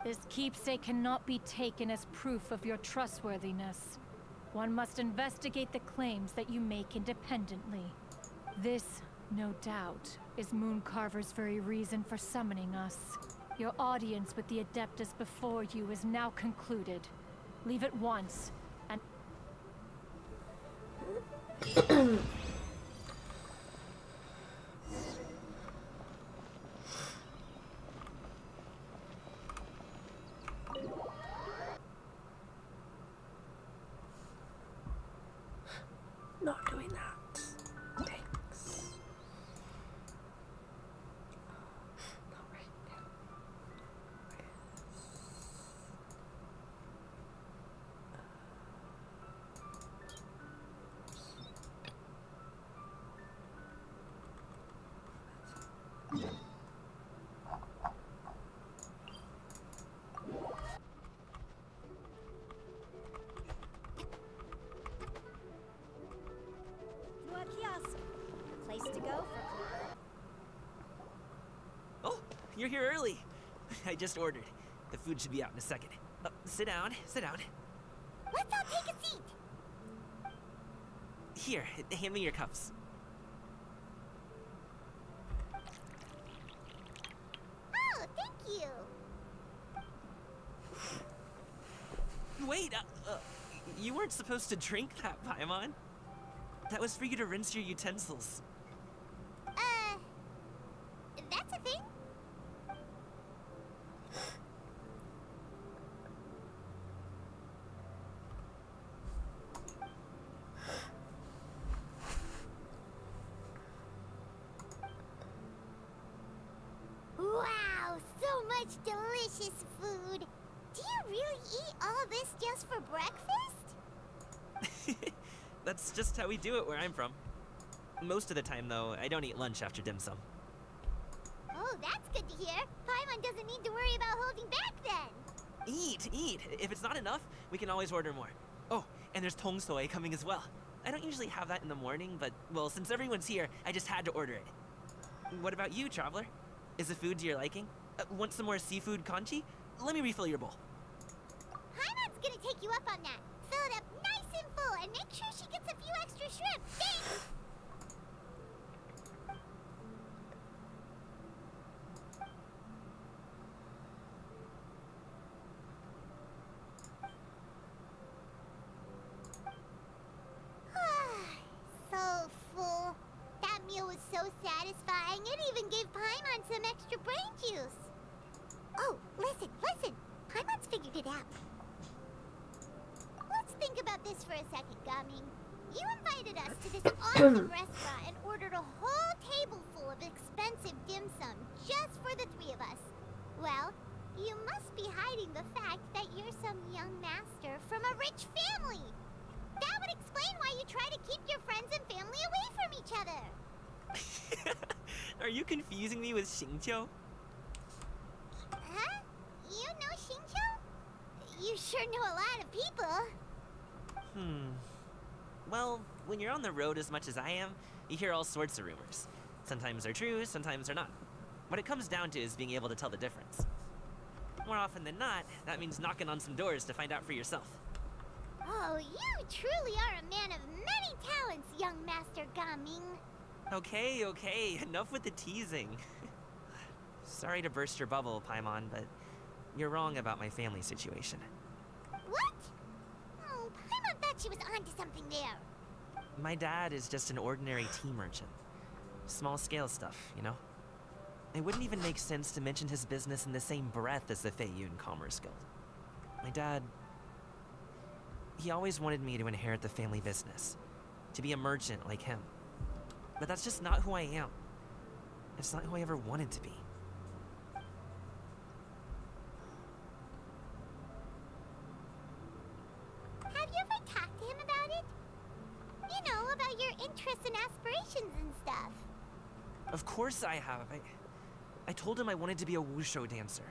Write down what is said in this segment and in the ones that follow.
This keepsake cannot be taken as proof of your trustworthiness. One must investigate the claims that you make independently. This, no doubt, is Mooncarver's very reason for summoning us. Your audience with the Adeptus before you is now concluded. Leave at once, and... Not doing that. Thanks. Not right now. Place to go for... Oh, you're here early. I just ordered. The food should be out in a second. Sit down, sit down. Let's all take a seat! Here, hand me your cups. Oh, thank you! Wait, you weren't supposed to drink that, Paimon. That was for you to rinse your utensils. That's a thing? Wow, so much delicious food! Do you really eat all this just for breakfast? That's just how we do it where I'm from. Most of the time, though, I don't eat lunch after dim sum. Oh, that's good to hear. Paimon doesn't need to worry about holding back then. Eat, eat. If it's not enough, we can always order more. Oh, and there's tong soy coming as well. I don't usually have that in the morning, but, well, since everyone's here, I just had to order it. What about you, traveler? Is the food to your liking? Want some more seafood kanchi? Let me refill your bowl. Paimon's gonna take you up on that. Fill it up nice and full, and make sure she gets a few extra shrimp. Thanks! So full. That meal was so satisfying, it even gave Paimon some extra brain juice. Oh, listen, listen. Paimon's figured it out. Let's think about this for a second, Gaming. You invited us to this awesome restaurant and ordered a whole table full of expensive dim sum just for the three of us. Well, you must be hiding the fact that you're some young master from a rich family. That would explain why you try to keep your friends and family away from each other. Are you confusing me with Xingqiu? Huh? You know Xingqiu? You sure know a lot of people. Well, when you're on the road as much as I am, you hear all sorts of rumors. Sometimes they're true, sometimes they're not. What it comes down to is being able to tell the difference. More often than not, that means knocking on some doors to find out for yourself. Oh, you truly are a man of many talents, young Master Gaming. Okay, okay, enough with the teasing. Sorry to burst your bubble, Paimon, but you're wrong about my family situation. What? Oh, Paimon thought she was onto something there. My dad is just an ordinary tea merchant. Small scale stuff, you know? It wouldn't even make sense to mention his business in the same breath as the Feiyun Commerce Guild. My dad... he always wanted me to inherit the family business. To be a merchant like him. But that's just not who I am. It's not who I ever wanted to be. Have you ever talked to him about it? You know, about your interests and aspirations and stuff. Of course I have. I told him I wanted to be a wushu dancer.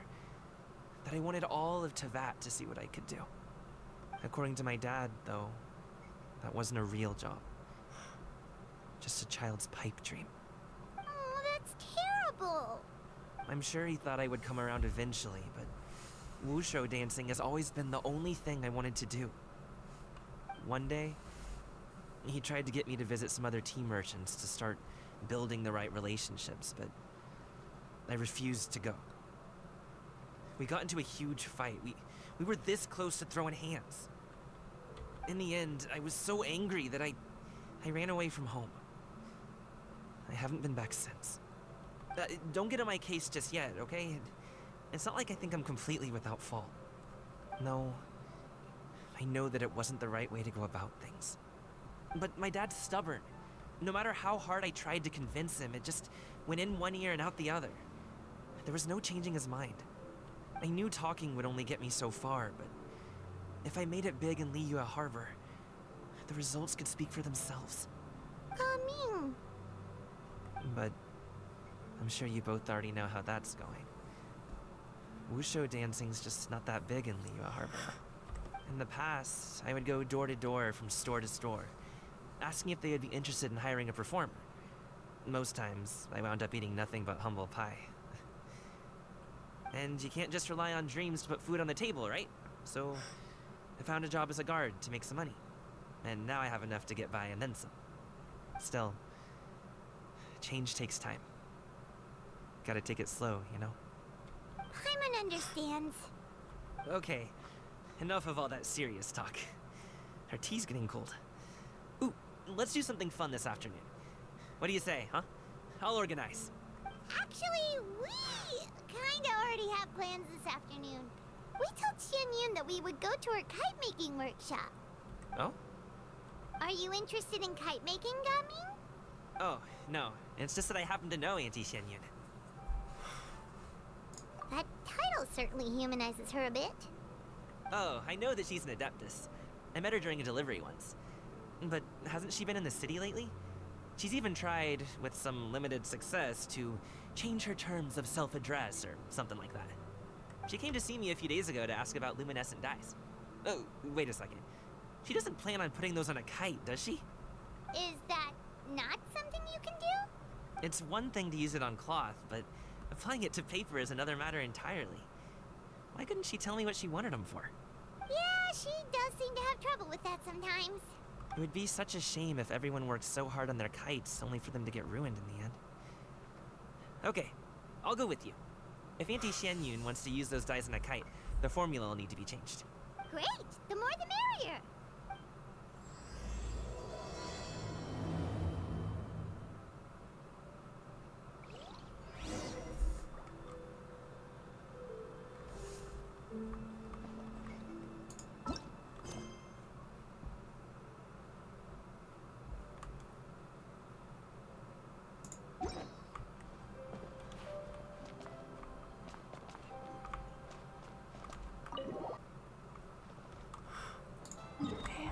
That I wanted all of Tevat to see what I could do. According to my dad, though, that wasn't a real job. Just a child's pipe dream. Oh, that's terrible. I'm sure he thought I would come around eventually, but Wushu dancing has always been the only thing I wanted to do. One day, he tried to get me to visit some other tea merchants to start building the right relationships, but I refused to go. We got into a huge fight. We were this close to throwing hands. In the end, I was so angry that I ran away from home. I haven't been back since. Don't get on my case just yet, okay? It's not like I think I'm completely without fault. No, I know that it wasn't the right way to go about things. But my dad's stubborn. No matter how hard I tried to convince him, it just went in one ear and out the other. There was no changing his mind. I knew talking would only get me so far, but if I made it big in Liyue Harbor, the results could speak for themselves. Coming. But I'm sure you both already know how that's going. Wushu dancing's just not that big in Liyue Harbor. In the past, I would go door to door from store to store, asking if they would be interested in hiring a performer. Most times, I wound up eating nothing but humble pie. And you can't just rely on dreams to put food on the table, right? So, I found a job as a guard to make some money. And now I have enough to get by and then some. Still, change takes time. Gotta take it slow, you know? Paimon understands. Okay, enough of all that serious talk. Our tea's getting cold. Ooh, let's do something fun this afternoon. What do you say, huh? I'll organize. Actually, we kinda already have plans this afternoon. We told Xianyun that we would go to her kite-making workshop. Oh? Are you interested in kite-making, Gaming? Oh, no. It's just that I happen to know Auntie Xianyun. That title certainly humanizes her a bit. Oh, I know that she's an adeptus. I met her during a delivery once. But hasn't she been in the city lately? She's even tried, with some limited success, to change her terms of self-address or something like that. She came to see me a few days ago to ask about luminescent dyes. Oh, wait a second. She doesn't plan on putting those on a kite, does she? Is that not something you can do? It's one thing to use it on cloth, but applying it to paper is another matter entirely. Why couldn't she tell me what she wanted them for? Yeah, she does seem to have trouble with that sometimes. It would be such a shame if everyone worked so hard on their kites only for them to get ruined in the end. Okay, I'll go with you. If Auntie Xianyun wants to use those dyes on a kite, the formula will need to be changed. Great! The more the merrier! Okay.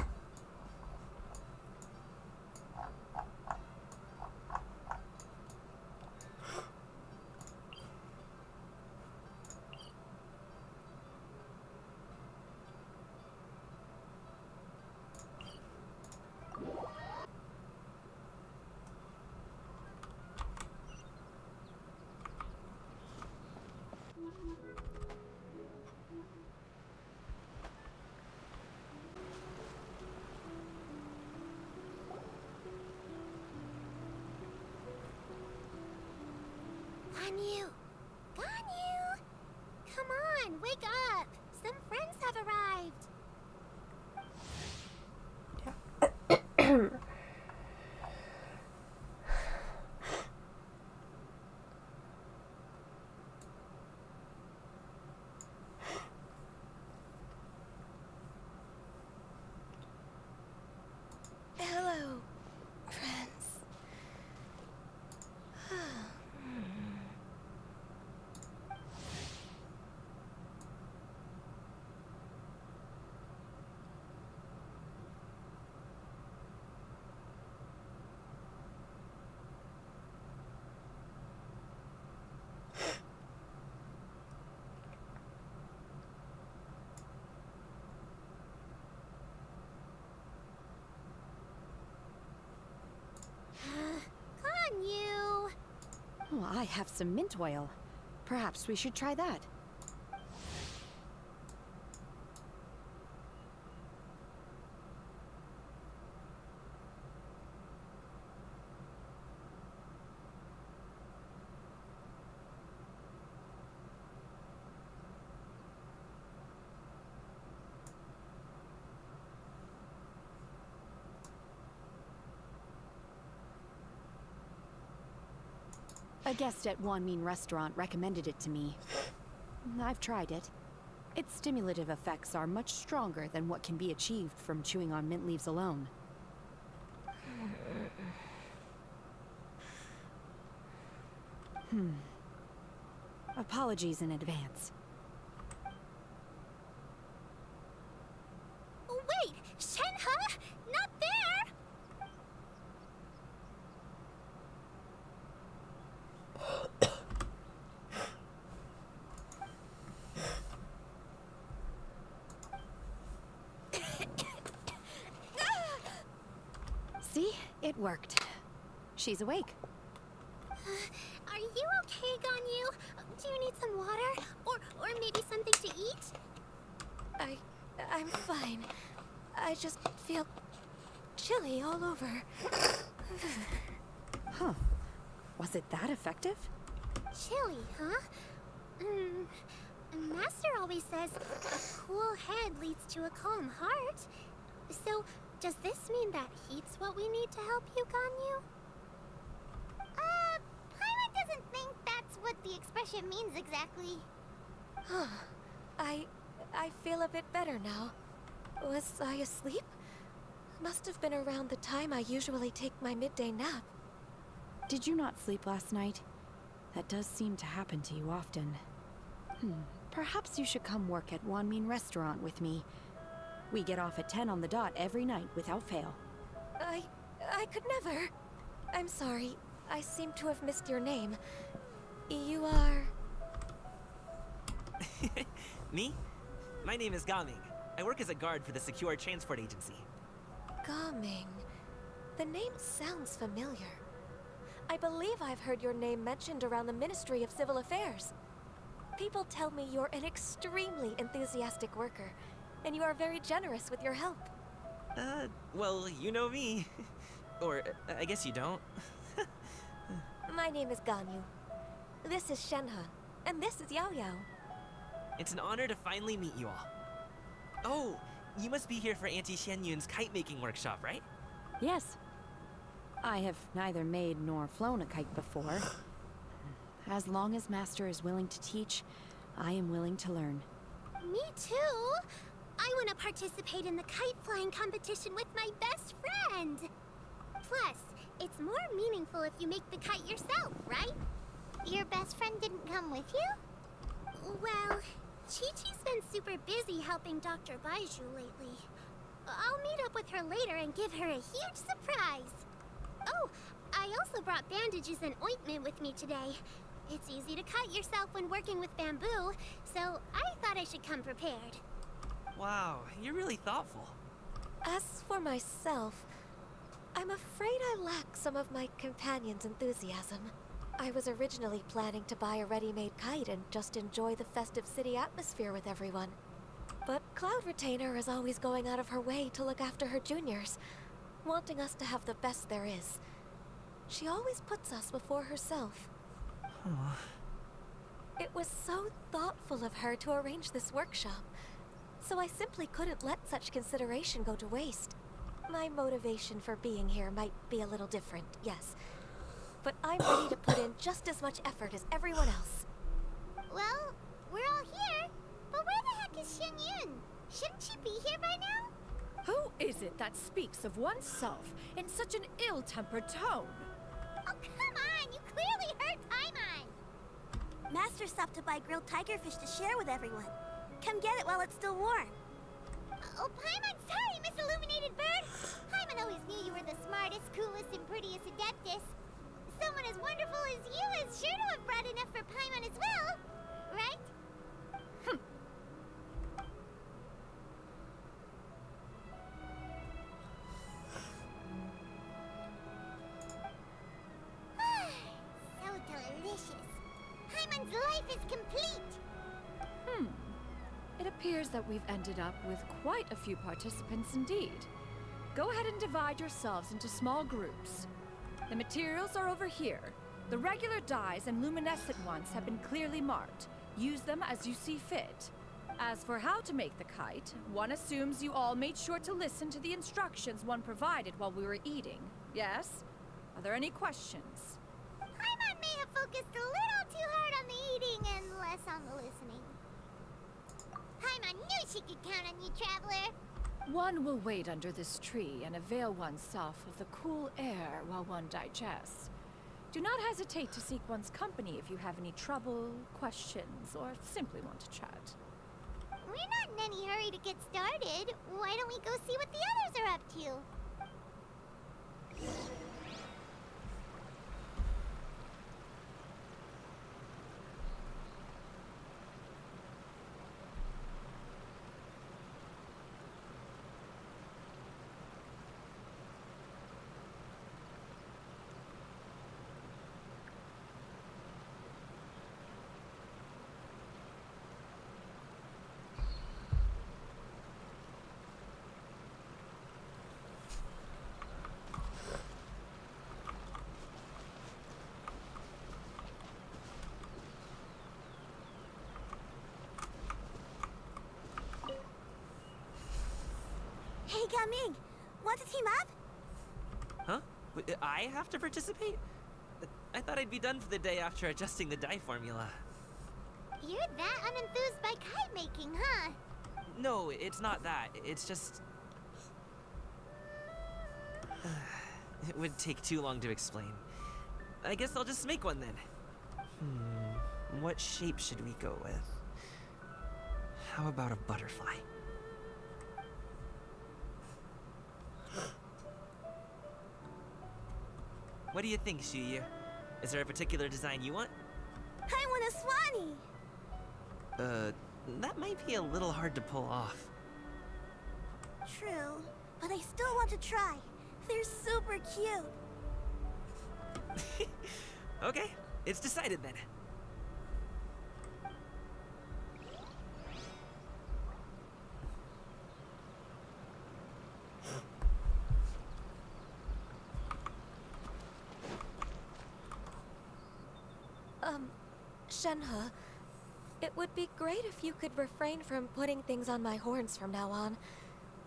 Ganyu! Ganyu! Come on, wake up! Some friends have arrived! Hello, friends. Ganyu! Oh, I have some mint oil. Perhaps we should try that. A guest at Wanmin Restaurant recommended it to me. I've tried it. Its stimulative effects are much stronger than what can be achieved from chewing on mint leaves alone. Apologies in advance. Wait! Shenhe? Not there! See? It worked. She's awake. Are you okay, Ganyu? Do you need some water? Or maybe something to eat? I'm fine. I just feel chilly all over. Huh. Was it that effective? Chilly, huh? Master always says a cool head leads to a calm heart. So, does this mean that heat's what we need to help you, Ganyu? Paimon doesn't think that's what the expression means exactly. I feel a bit better now. Was I asleep? Must have been around the time I usually take my midday nap. Did you not sleep last night? That does seem to happen to you often. Perhaps you should come work at Wanmin Restaurant with me. We get off at 10 on the dot every night without fail. I could never. I'm sorry. I seem to have missed your name. You are... Me? My name is Gaming. I work as a guard for the Secure Transport Agency. Gaming. The name sounds familiar. I believe I've heard your name mentioned around the Ministry of Civil Affairs. People tell me you're an extremely enthusiastic worker, and you are very generous with your help. Well, you know me. Or, I guess you don't. My name is Ganyu. This is Shenhe, and this is Yao Yao. It's an honor to finally meet you all. Oh, you must be here for Auntie Xianyun's kite-making workshop, right? Yes. I have neither made nor flown a kite before. As long as Master is willing to teach, I am willing to learn. Me too! I want to participate in the kite flying competition with my best friend! Plus, it's more meaningful if you make the kite yourself, right? Your best friend didn't come with you? Well, Chi-Chi's been super busy helping Dr. Baiju lately. I'll meet up with her later and give her a huge surprise. Oh, I also brought bandages and ointment with me today. It's easy to cut yourself when working with bamboo, so I thought I should come prepared. Wow, you're really thoughtful. As for myself, I'm afraid I lack some of my companion's enthusiasm. I was originally planning to buy a ready-made kite and just enjoy the festive city atmosphere with everyone. But Cloud Retainer is always going out of her way to look after her juniors, wanting us to have the best there is. She always puts us before herself. Oh. It was so thoughtful of her to arrange this workshop, so I simply couldn't let such consideration go to waste. My motivation for being here might be a little different, yes, but I'm ready to put in just as much effort as everyone else. Well, we're all here, but where the heck is Xianyun? Shouldn't she be here by now? Who is it that speaks of oneself in such an ill-tempered tone? Oh, come on! You clearly heard Paimon! Master stopped to buy grilled tigerfish to share with everyone. Come get it while it's still warm. Oh, Paimon, sorry, Miss Illuminated Bird! Paimon always knew you were the smartest, coolest, and prettiest Adeptus. Someone as wonderful as you is sure to have brought enough for Paimon as well, right? So delicious. Paimon's life is complete. It appears that we've ended up with quite a few participants indeed. Go ahead and divide yourselves into small groups. The materials are over here. The regular dyes and luminescent ones have been clearly marked. Use them as you see fit. As for how to make the kite, one assumes you all made sure to listen to the instructions one provided while we were eating. Yes? Are there any questions? Paimon may have focused a little too hard on the eating and less on the listening. Paimon knew she could count on you, traveler. One will wait under this tree and avail oneself of the cool air while one digests. Do not hesitate to seek one's company if you have any trouble, questions, or simply want to chat. We're not in any hurry to get started. Why don't we go see what the others are up to? Hey, Gaming! Want to team up? Huh? I have to participate? I thought I'd be done for the day after adjusting the dye formula. You're that unenthused by kite making, huh? No, it's not that. It's just... it would take too long to explain. I guess I'll just make one then. What shape should we go with? How about a butterfly? What do you think, Shuyu? Is there a particular design you want? I want a swanee! That might be a little hard to pull off. True, but I still want to try. They're super cute. Okay, it's decided then. Shenhe, it would be great if you could refrain from putting things on my horns from now on.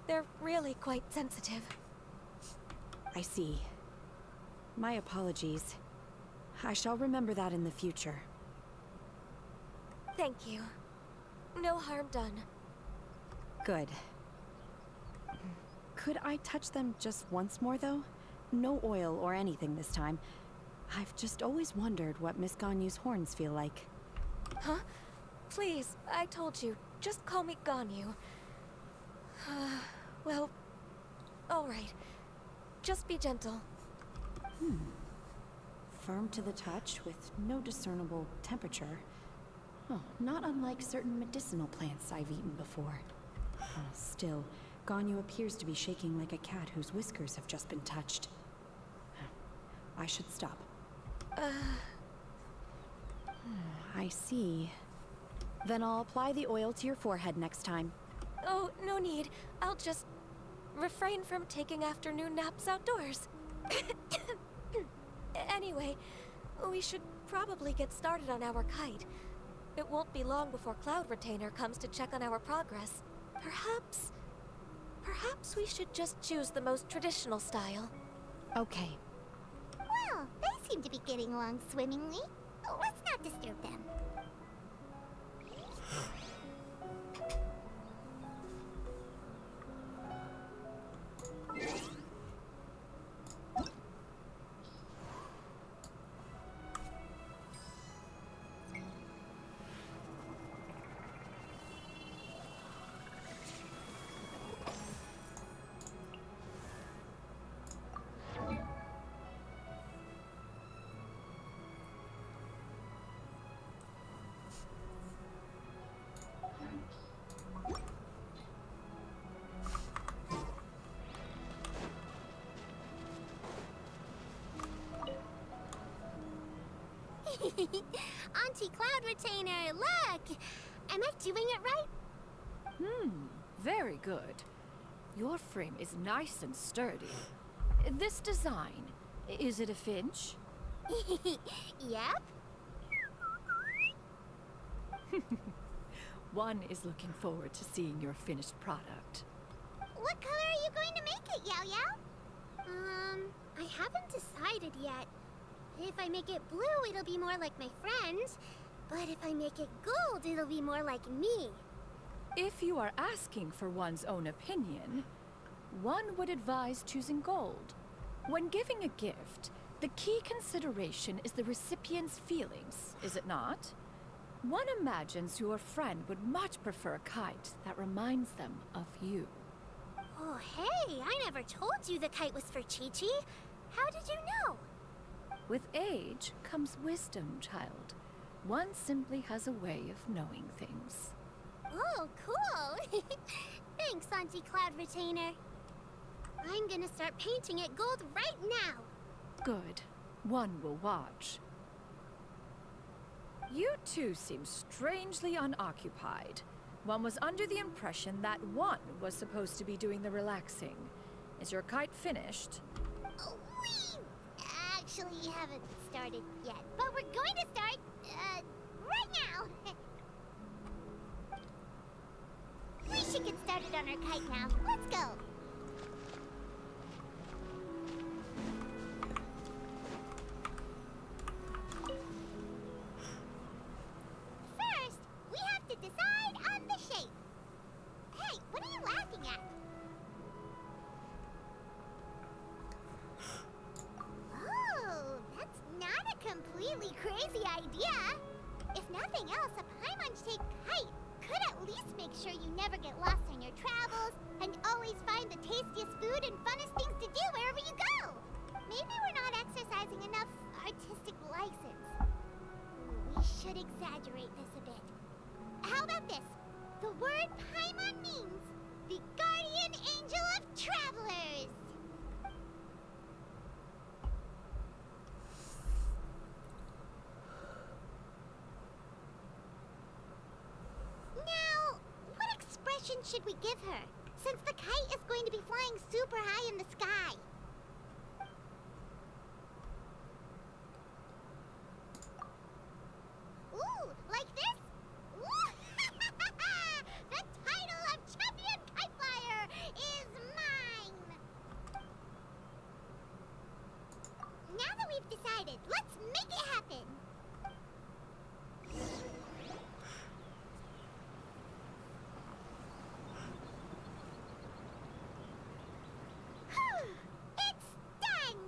They're really quite sensitive. I see. My apologies. I shall remember that in the future. Thank you. No harm done. Good. Could I touch them just once more, though? No oil or anything this time. I've just always wondered what Miss Ganyu's horns feel like. Huh? Please, I told you. Just call me Ganyu. Well, alright. Just be gentle. Firm to the touch, with no discernible temperature. Oh, not unlike certain medicinal plants I've eaten before. Still, Ganyu appears to be shaking like a cat whose whiskers have just been touched. I should stop. I see. Then I'll apply the oil to your forehead next time. Oh, no need. I'll just refrain from taking afternoon naps outdoors. Anyway, we should probably get started on our kite. It won't be long before Cloud Retainer comes to check on our progress. Perhaps we should just choose the most traditional style. Okay. Well, they seem to be getting along swimmingly. Let's not disturb them. Auntie Cloud Retainer, look! Am I doing it right? Very good. Your frame is nice and sturdy. This design, is it a finch? Yep. One is looking forward to seeing your finished product. What color are you going to make it, Yao Yao? I haven't decided yet. If I make it blue, it'll be more like my friend. But if I make it gold, it'll be more like me. If you are asking for one's own opinion, one would advise choosing gold. When giving a gift, the key consideration is the recipient's feelings, is it not? One imagines your friend would much prefer a kite that reminds them of you. Oh, hey, I never told you the kite was for Chi-Chi. How did you know? With age comes wisdom, child. One simply has a way of knowing things. Oh, cool. Thanks, Auntie Cloud Retainer. I'm gonna start painting it gold right now. Good. One will watch. You two seem strangely unoccupied. One was under the impression that one was supposed to be doing the relaxing. Is your kite finished? Oh, we actually haven't started yet, but we're going to start, right now. We should get started on our kite now. Let's go. First, we have to decide on the shape. Hey, what are you laughing at? Oh, that's not a completely crazy idea. If nothing else, a Paimon-shaped kite could at least make sure you never get lost on your travels and always find the tastiest food and funnest things to do wherever you go. Maybe we're not exercising enough artistic license. We should exaggerate this a bit. How about this? The word Paimon means the guardian angel of travelers. Now, what expression should we give her, since the kite is going to be flying super high in the sky? Ooh, like this? Ooh. The title of champion kite flyer is mine! Now that we've decided, let's make it happen! It's done!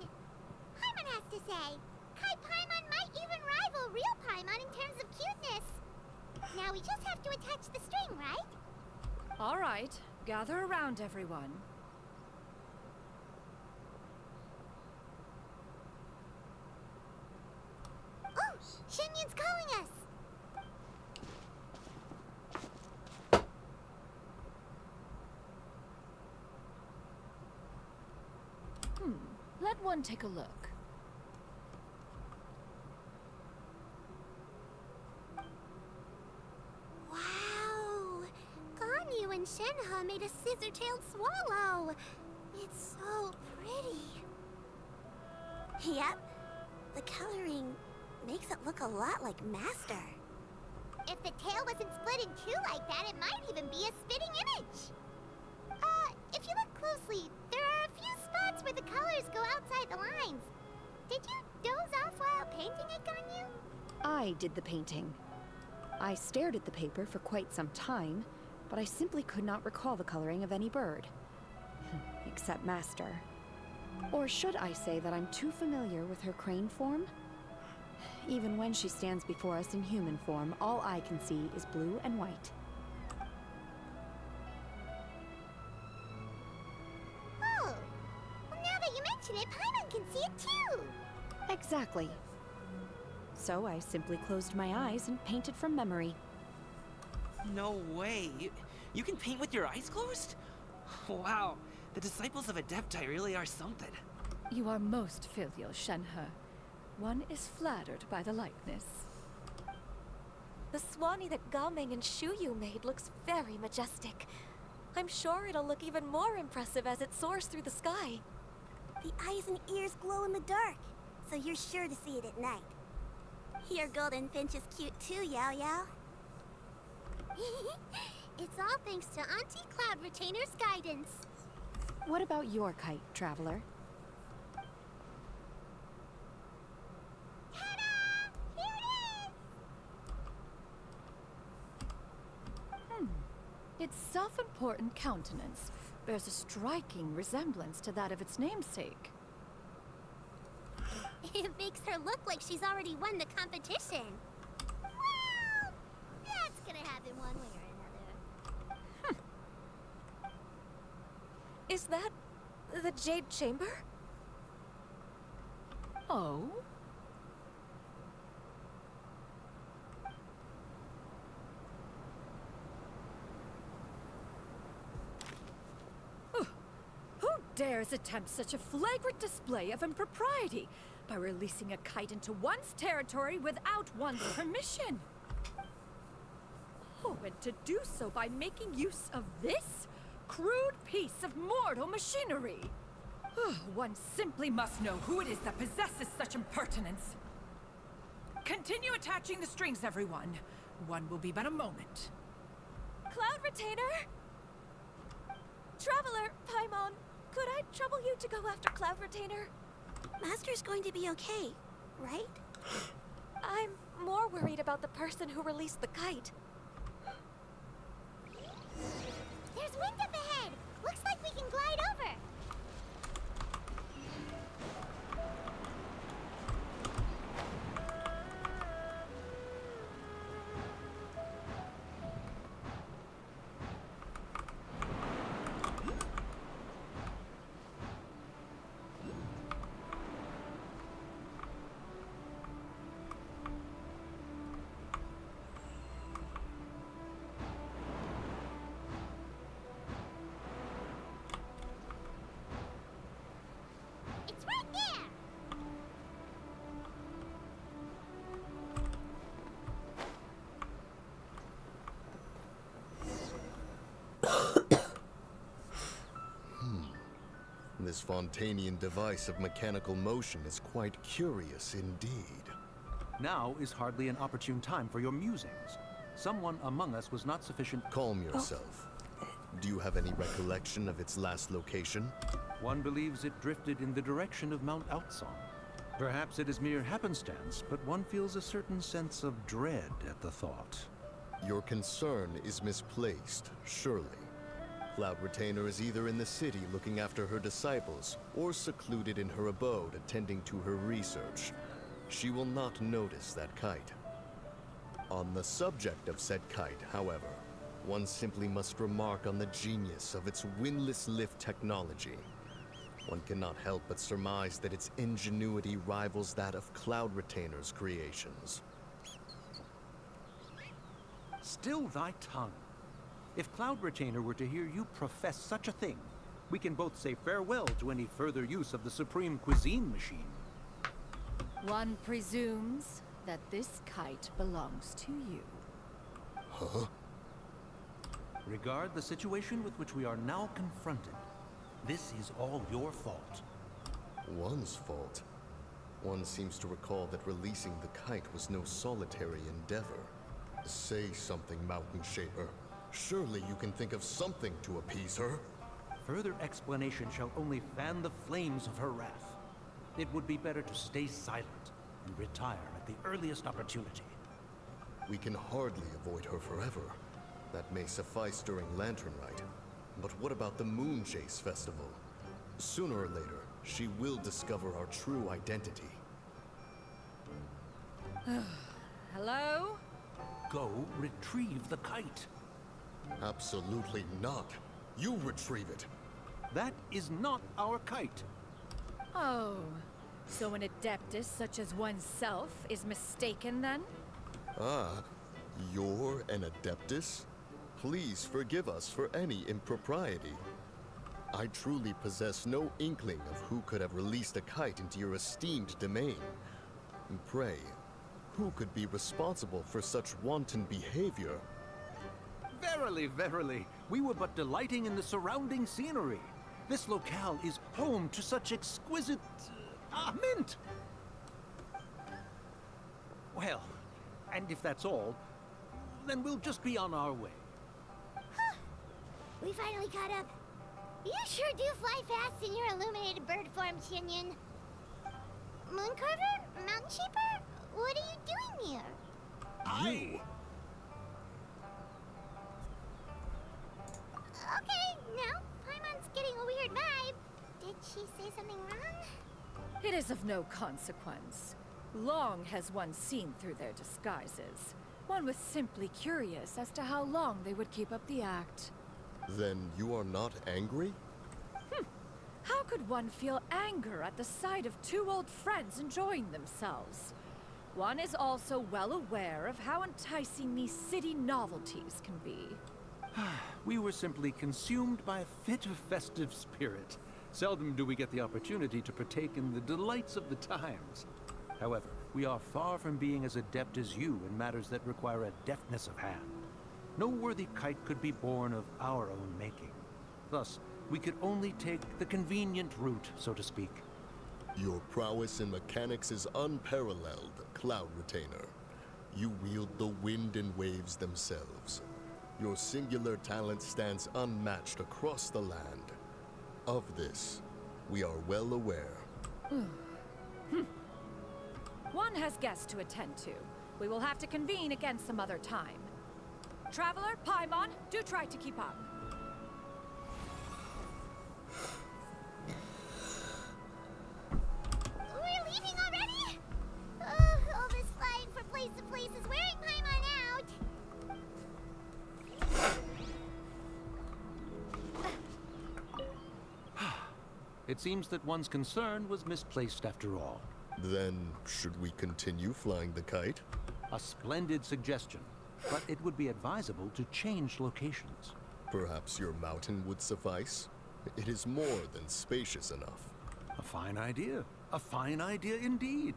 Paimon has to say, Kai Paimon might even rival real Paimon in terms of cuteness. Now we just have to attach the string, right? All right, gather around, everyone. Oh, Shenyun's calling us! Let one take a look. Wow! Ganyu and Shenhe made a scissor-tailed swallow! It's so pretty. Yep. The coloring makes it look a lot like Master. If the tail wasn't split in two like that, it might even be a spitting image. If you look closely, there are a few spots where the colors go outside the lines. Did you doze off while painting it, Ganyu? I did the painting. I stared at the paper for quite some time, but I simply could not recall the coloring of any bird. Except Master. Or should I say that I'm too familiar with her crane form? Even when she stands before us in human form, all I can see is blue and white. Oh, well, now that you mention it, Paimon can see it too. Exactly. So I simply closed my eyes and painted from memory. No way. You can paint with your eyes closed? Wow. The disciples of Adepti really are something. You are most filial, Shenhe. One is flattered by the likeness. The Swanee that Gaming and Shuyu made looks very majestic. I'm sure it'll look even more impressive as it soars through the sky. The eyes and ears glow in the dark, so you're sure to see it at night. Your golden finch is cute too, Yao Yao. It's all thanks to Auntie Cloud Retainer's guidance. What about your kite, Traveler? Its self-important countenance bears a striking resemblance to that of its namesake. It makes her look like she's already won the competition. Well, that's gonna happen one way or another. Is that the Jade Chamber? Oh? Who dares attempt such a flagrant display of impropriety by releasing a kite into one's territory without one's permission? Oh, and to do so by making use of this crude piece of mortal machinery. One simply must know who it is that possesses such impertinence. Continue attaching the strings, everyone. One will be but a moment. Cloud Retainer? Traveler, Paimon, could I trouble you to go after Cloud Retainer? Master's going to be okay, right? I'm more worried about the person who released the kite. There's wind up ahead. Looks like we can glide over. It's right there. This Fontanian device of mechanical motion is quite curious indeed. Now is hardly an opportune time for your musings. Someone among us was not sufficient. Calm yourself. Do you have any recollection of its last location? One believes it drifted in the direction of Mount Outsong. Perhaps it is mere happenstance, but one feels a certain sense of dread at the thought. Your concern is misplaced, surely. Cloud Retainer is either in the city looking after her disciples, or secluded in her abode attending to her research. She will not notice that kite. On the subject of said kite, however, one simply must remark on the genius of its windless lift technology. One cannot help but surmise that its ingenuity rivals that of Cloud Retainer's creations. Still thy tongue. If Cloud Retainer were to hear you profess such a thing, we can both say farewell to any further use of the Supreme Cuisine Machine. One presumes that this kite belongs to you. Huh? Regard the situation with which we are now confronted. This is all your fault. One's fault? One seems to recall that releasing the kite was no solitary endeavor. Say something, Mountain Shaper. Surely you can think of something to appease her. Further explanation shall only fan the flames of her wrath. It would be better to stay silent and retire at the earliest opportunity. We can hardly avoid her forever. That may suffice during Lantern Rite. But what about the Moon Chase Festival? Sooner or later, she will discover our true identity. Hello? Go retrieve the kite. Absolutely not. You retrieve it. That is not our kite. Oh, so an adeptus such as oneself is mistaken then? Ah, you're an Adeptus? Please forgive us for any impropriety. I truly possess no inkling of who could have released a kite into your esteemed domain. Pray, who could be responsible for such wanton behavior? Verily, verily, we were but delighting in the surrounding scenery. This locale is home to such exquisite... mint! Well, and if that's all, then we'll just be on our way. We finally caught up. You sure do fly fast in your illuminated bird form, Shinyan. Mooncarver? Mountain Shaper? What are you doing here? she say something wrong? It is of no consequence. Long has one seen through their disguises. One was simply curious as to how long they would keep up the act. Then you are not angry? How could one feel anger at the sight of two old friends enjoying themselves? One is also well aware of how enticing these city novelties can be. We were simply consumed by a fit of festive spirit. Seldom do we get the opportunity to partake in the delights of the times. However, we are far from being as adept as you in matters that require a deftness of hand. No worthy kite could be born of our own making. Thus, we could only take the convenient route, so to speak. Your prowess in mechanics is unparalleled, Cloud Retainer. You wield the wind and waves themselves. Your singular talent stands unmatched across the land. Of this, we are well aware. One has guests to attend to. We will have to convene again some other time. Traveler, Paimon, do try to keep up. We're leaving already? All this flying from place to place is wearing Paimon out. It seems that one's concern was misplaced after all. Then, should we continue flying the kite? A splendid suggestion, but it would be advisable to change locations. Perhaps your mountain would suffice? It is more than spacious enough. A fine idea. A fine idea indeed.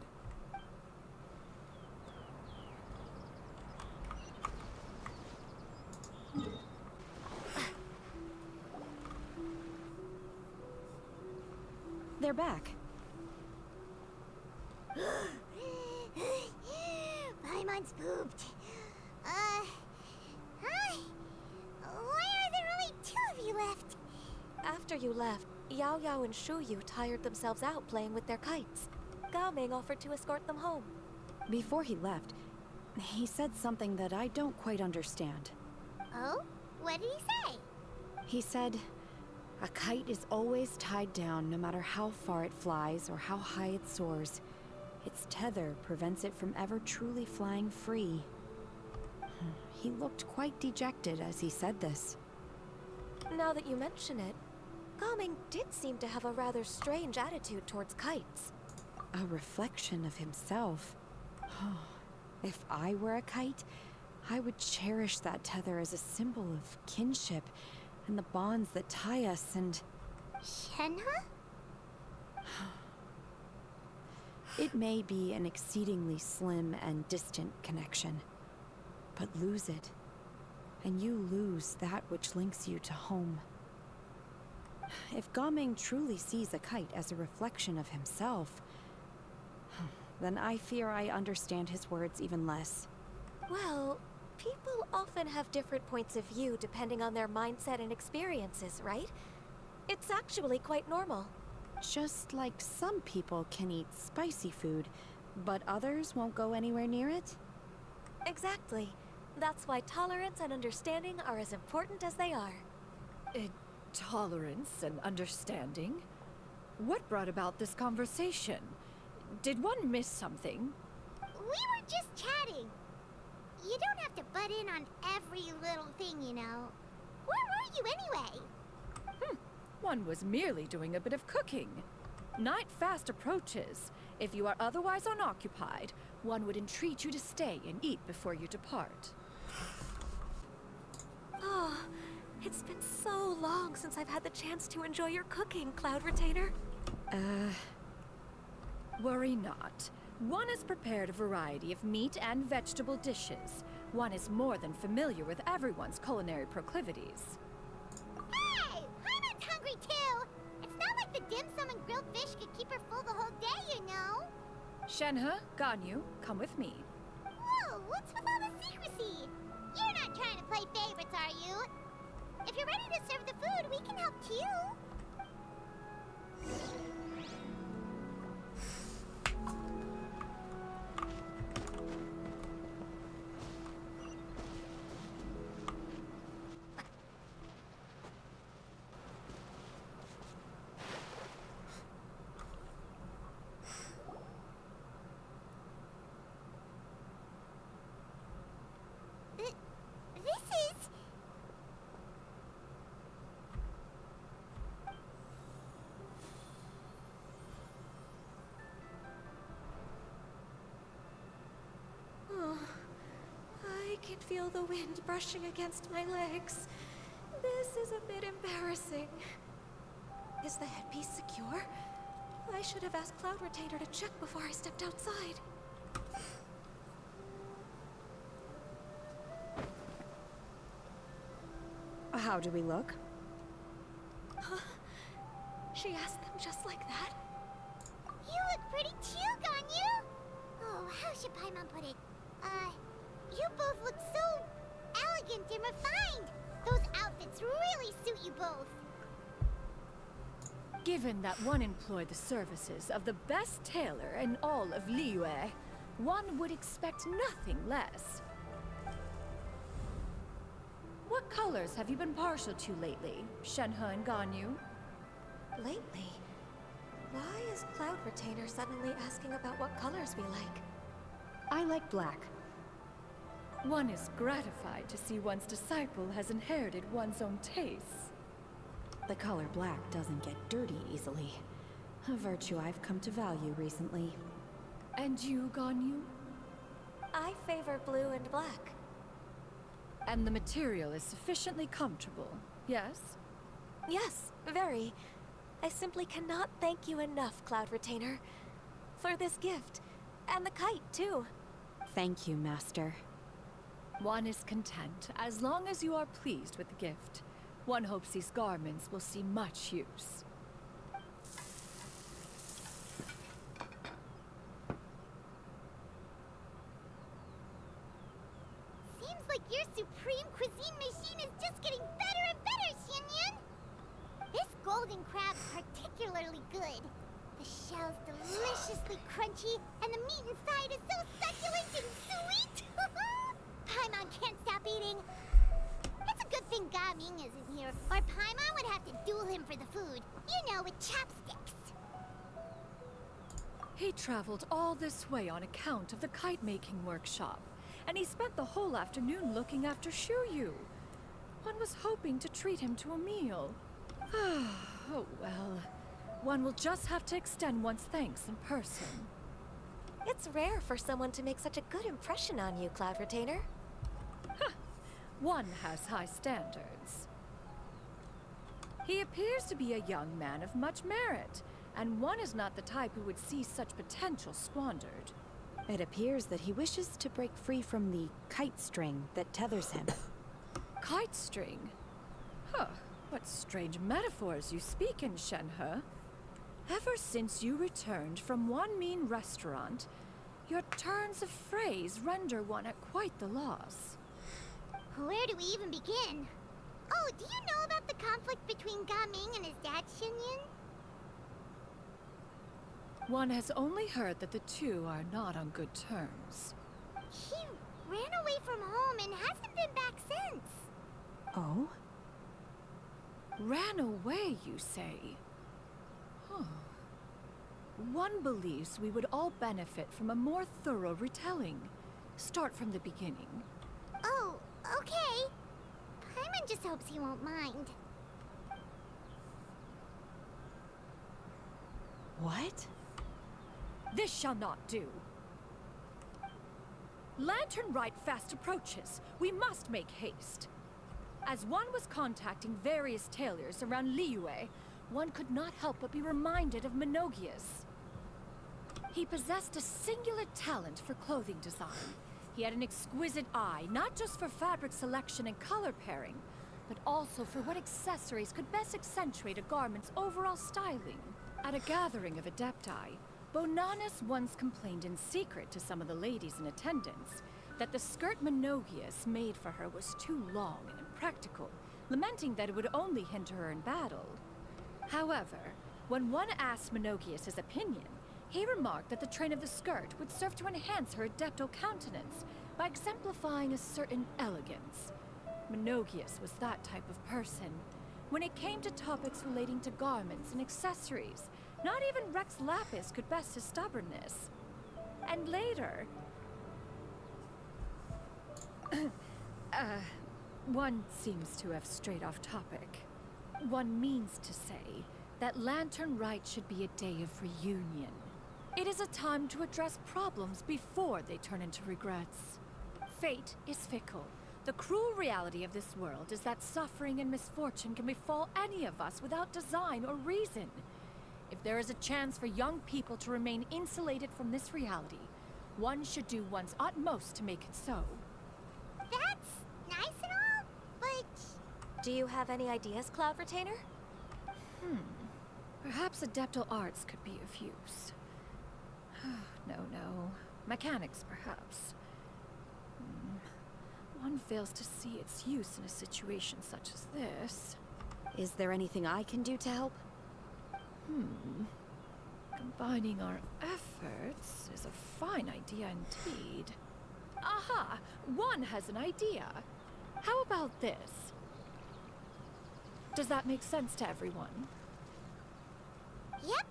They're back. Paimon's pooped. Hi. Why are there only two of you left? After you left, Yao Yao and Shu Yu tired themselves out playing with their kites. Gao Ming offered to escort them home. Before he left, he said something that I don't quite understand. Oh? What did he say? He said, a kite is always tied down no matter how far it flies or how high it soars. Its tether prevents it from ever truly flying free. He looked quite dejected as he said this. Now that you mention it, Gao Ming did seem to have a rather strange attitude towards kites. A reflection of himself. If I were a kite, I would cherish that tether as a symbol of kinship and the bonds that tie us and... Shenhe? It may be an exceedingly slim and distant connection, but lose it, and you lose that which links you to home. If Gao Ming truly sees a kite as a reflection of himself, then I fear I understand his words even less. Well, people often have different points of view depending on their mindset and experiences, right? It's actually quite normal. Just like some people can eat spicy food, but others won't go anywhere near it? Exactly. That's why tolerance and understanding are as important as they are. Tolerance and understanding? What brought about this conversation? Did one miss something? We were just chatting. You don't have to butt in on every little thing, you know. Where were you anyway? One was merely doing a bit of cooking. Night fast approaches. If you are otherwise unoccupied, one would entreat you to stay and eat before you depart. Oh, it's been so long since I've had the chance to enjoy your cooking, Cloud Retainer. Worry not. One has prepared a variety of meat and vegetable dishes. One is more than familiar with everyone's culinary proclivities. Hey! Paimon's hungry too! It's not like the dim sum and grilled fish could keep her full the whole day, you know! Shenhe, Ganyu, come with me. Whoa! What's with all the secrecy? You're not trying to play favorites, are you? If you're ready to serve the food, we can help too! feel the wind brushing against my legs. This is a bit embarrassing. Is the headpiece secure? I should have asked Cloud Retainer to check before I stepped outside. How do we look? Huh? She asked them just like that? You look pretty too, Ganyu! Oh, how should Paimon put it? You both look so elegant and refined! Those outfits really suit you both. Given that one employed the services of the best tailor in all of Liyue, one would expect nothing less. What colors have you been partial to lately, Shenhe and Ganyu? Lately? Why is Cloud Retainer suddenly asking about what colors we like? I like black. One is gratified to see one's disciple has inherited one's own tastes. The color black doesn't get dirty easily. A virtue I've come to value recently. And you, Ganyu? I favor blue and black. And the material is sufficiently comfortable, yes? Yes, very. I simply cannot thank you enough, Cloud Retainer. For this gift. And the kite, too. Thank you, Master. One is content, as long as you are pleased with the gift. One hopes these garments will see much use. Seems like your supreme cuisine machine is just getting better and better, Xinyun! This golden crab's particularly good. The shell's deliciously crunchy, and the meat inside is so succulent and sweet! Paimon can't stop eating. It's a good thing Gaming isn't here, or Paimon would have to duel him for the food. You know, with chopsticks. He traveled all this way on account of the kite-making workshop, and he spent the whole afternoon looking after Shuyu. One was hoping to treat him to a meal. Oh well. One will just have to extend one's thanks in person. It's rare for someone to make such a good impression on you, Cloud Retainer. One has high standards. He appears to be a young man of much merit, and one is not the type who would see such potential squandered. It appears that he wishes to break free from the kite string that tethers him. Kite string? Huh, what strange metaphors you speak in, Shenhe. Ever since you returned from one mean restaurant, your turns of phrase render one at quite the loss. Where do we even begin? Oh, do you know about the conflict between Gaming and his dad, Xinyun? One has only heard that the two are not on good terms. He ran away from home and hasn't been back since. Oh? Ran away, you say? Huh. One believes we would all benefit from a more thorough retelling. Start from the beginning. Oh, okay. Paimon just hopes he won't mind. What? This shall not do. Lantern Rite fast approaches. We must make haste. As one was contacting various tailors around Liyue, one could not help but be reminded of Menogias. He possessed a singular talent for clothing design. He had an exquisite eye, not just for fabric selection and color pairing, but also for what accessories could best accentuate a garment's overall styling. At a gathering of Adepti, Bonanis once complained in secret to some of the ladies in attendance that the skirt Menogias made for her was too long and impractical, lamenting that it would only hinder her in battle. However, when one asked Menogias his opinion, he remarked that the train of the skirt would serve to enhance her adepto countenance by exemplifying a certain elegance. Menogias was that type of person. When it came to topics relating to garments and accessories, not even Rex Lapis could best his stubbornness. And later... one seems to have strayed off topic. One means to say that Lantern Rite should be a day of reunion. It is a time to address problems before they turn into regrets. Fate is fickle. The cruel reality of this world is that suffering and misfortune can befall any of us without design or reason. If there is a chance for young people to remain insulated from this reality, one should do one's utmost to make it so. That's nice and all, but... Do you have any ideas, Cloud Retainer? Perhaps adeptal arts could be of use. No. Mechanics, perhaps. One fails to see its use in a situation such as this. Is there anything I can do to help? Combining our efforts is a fine idea indeed. Aha! One has an idea. How about this? Does that make sense to everyone? Yep.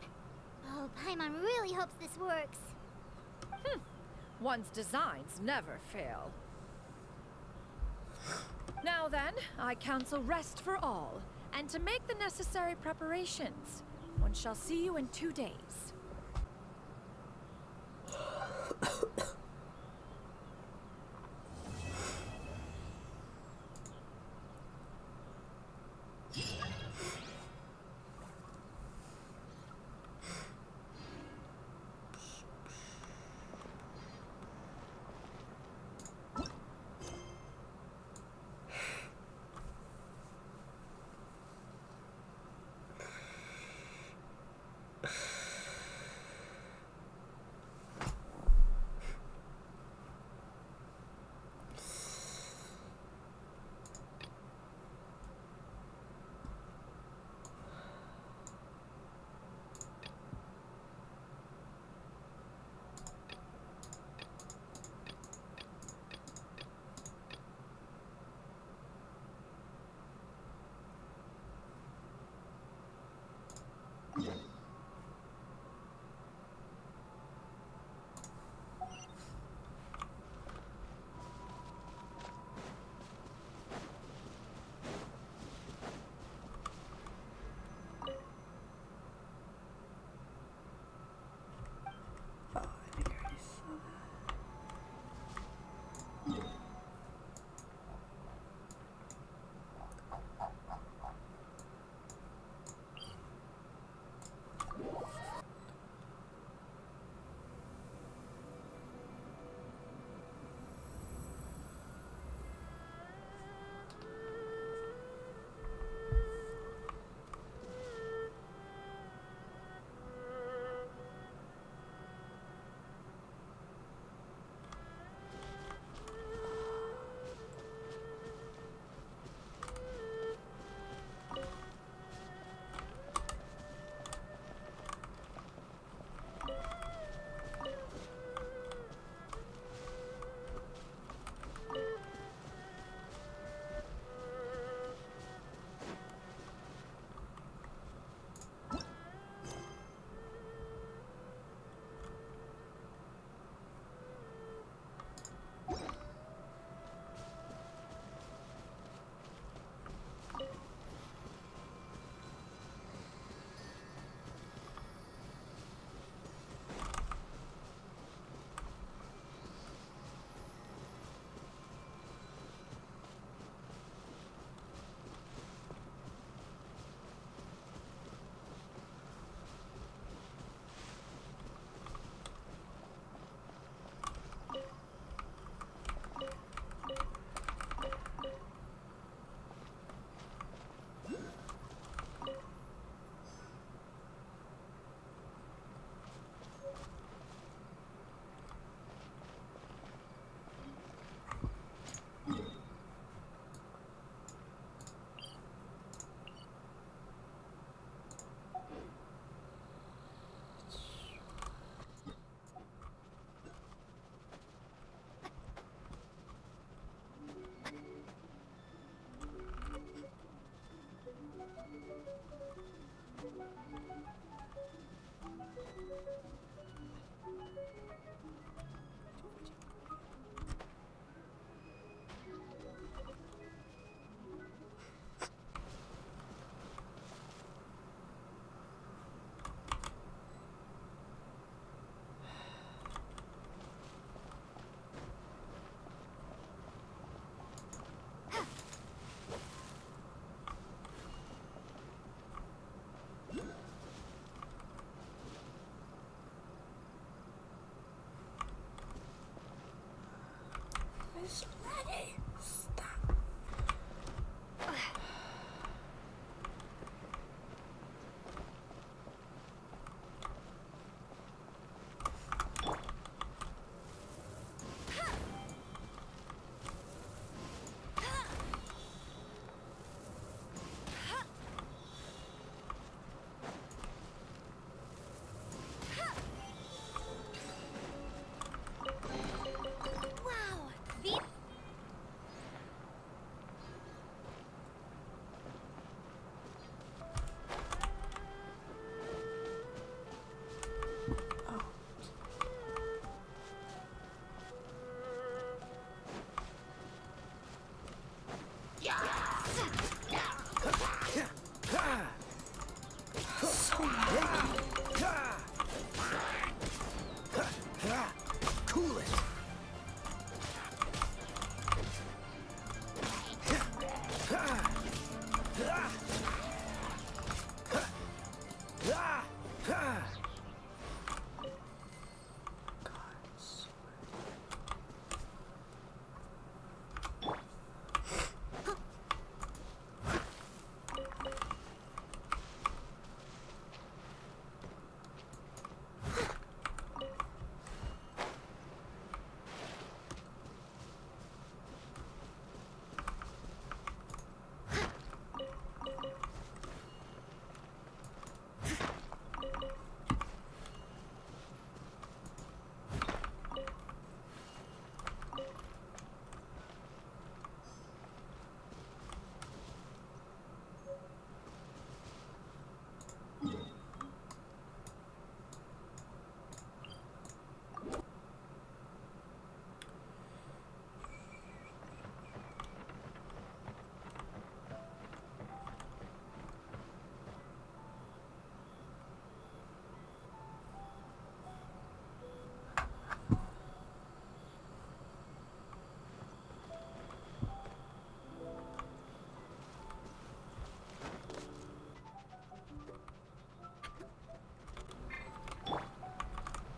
Oh, Paimon really hopes this works. One's designs never fail. Now then, I counsel rest for all, and to make the necessary preparations. One shall see you in 2 days.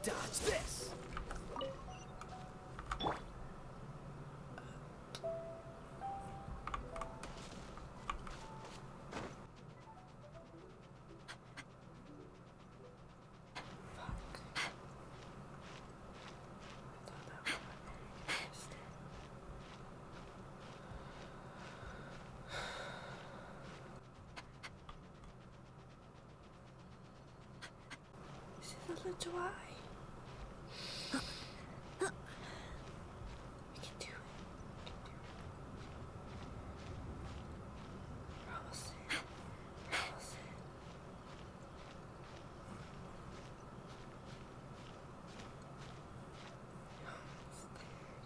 Dodge this! This is a little dry. We can do it. Almost there. Almost there.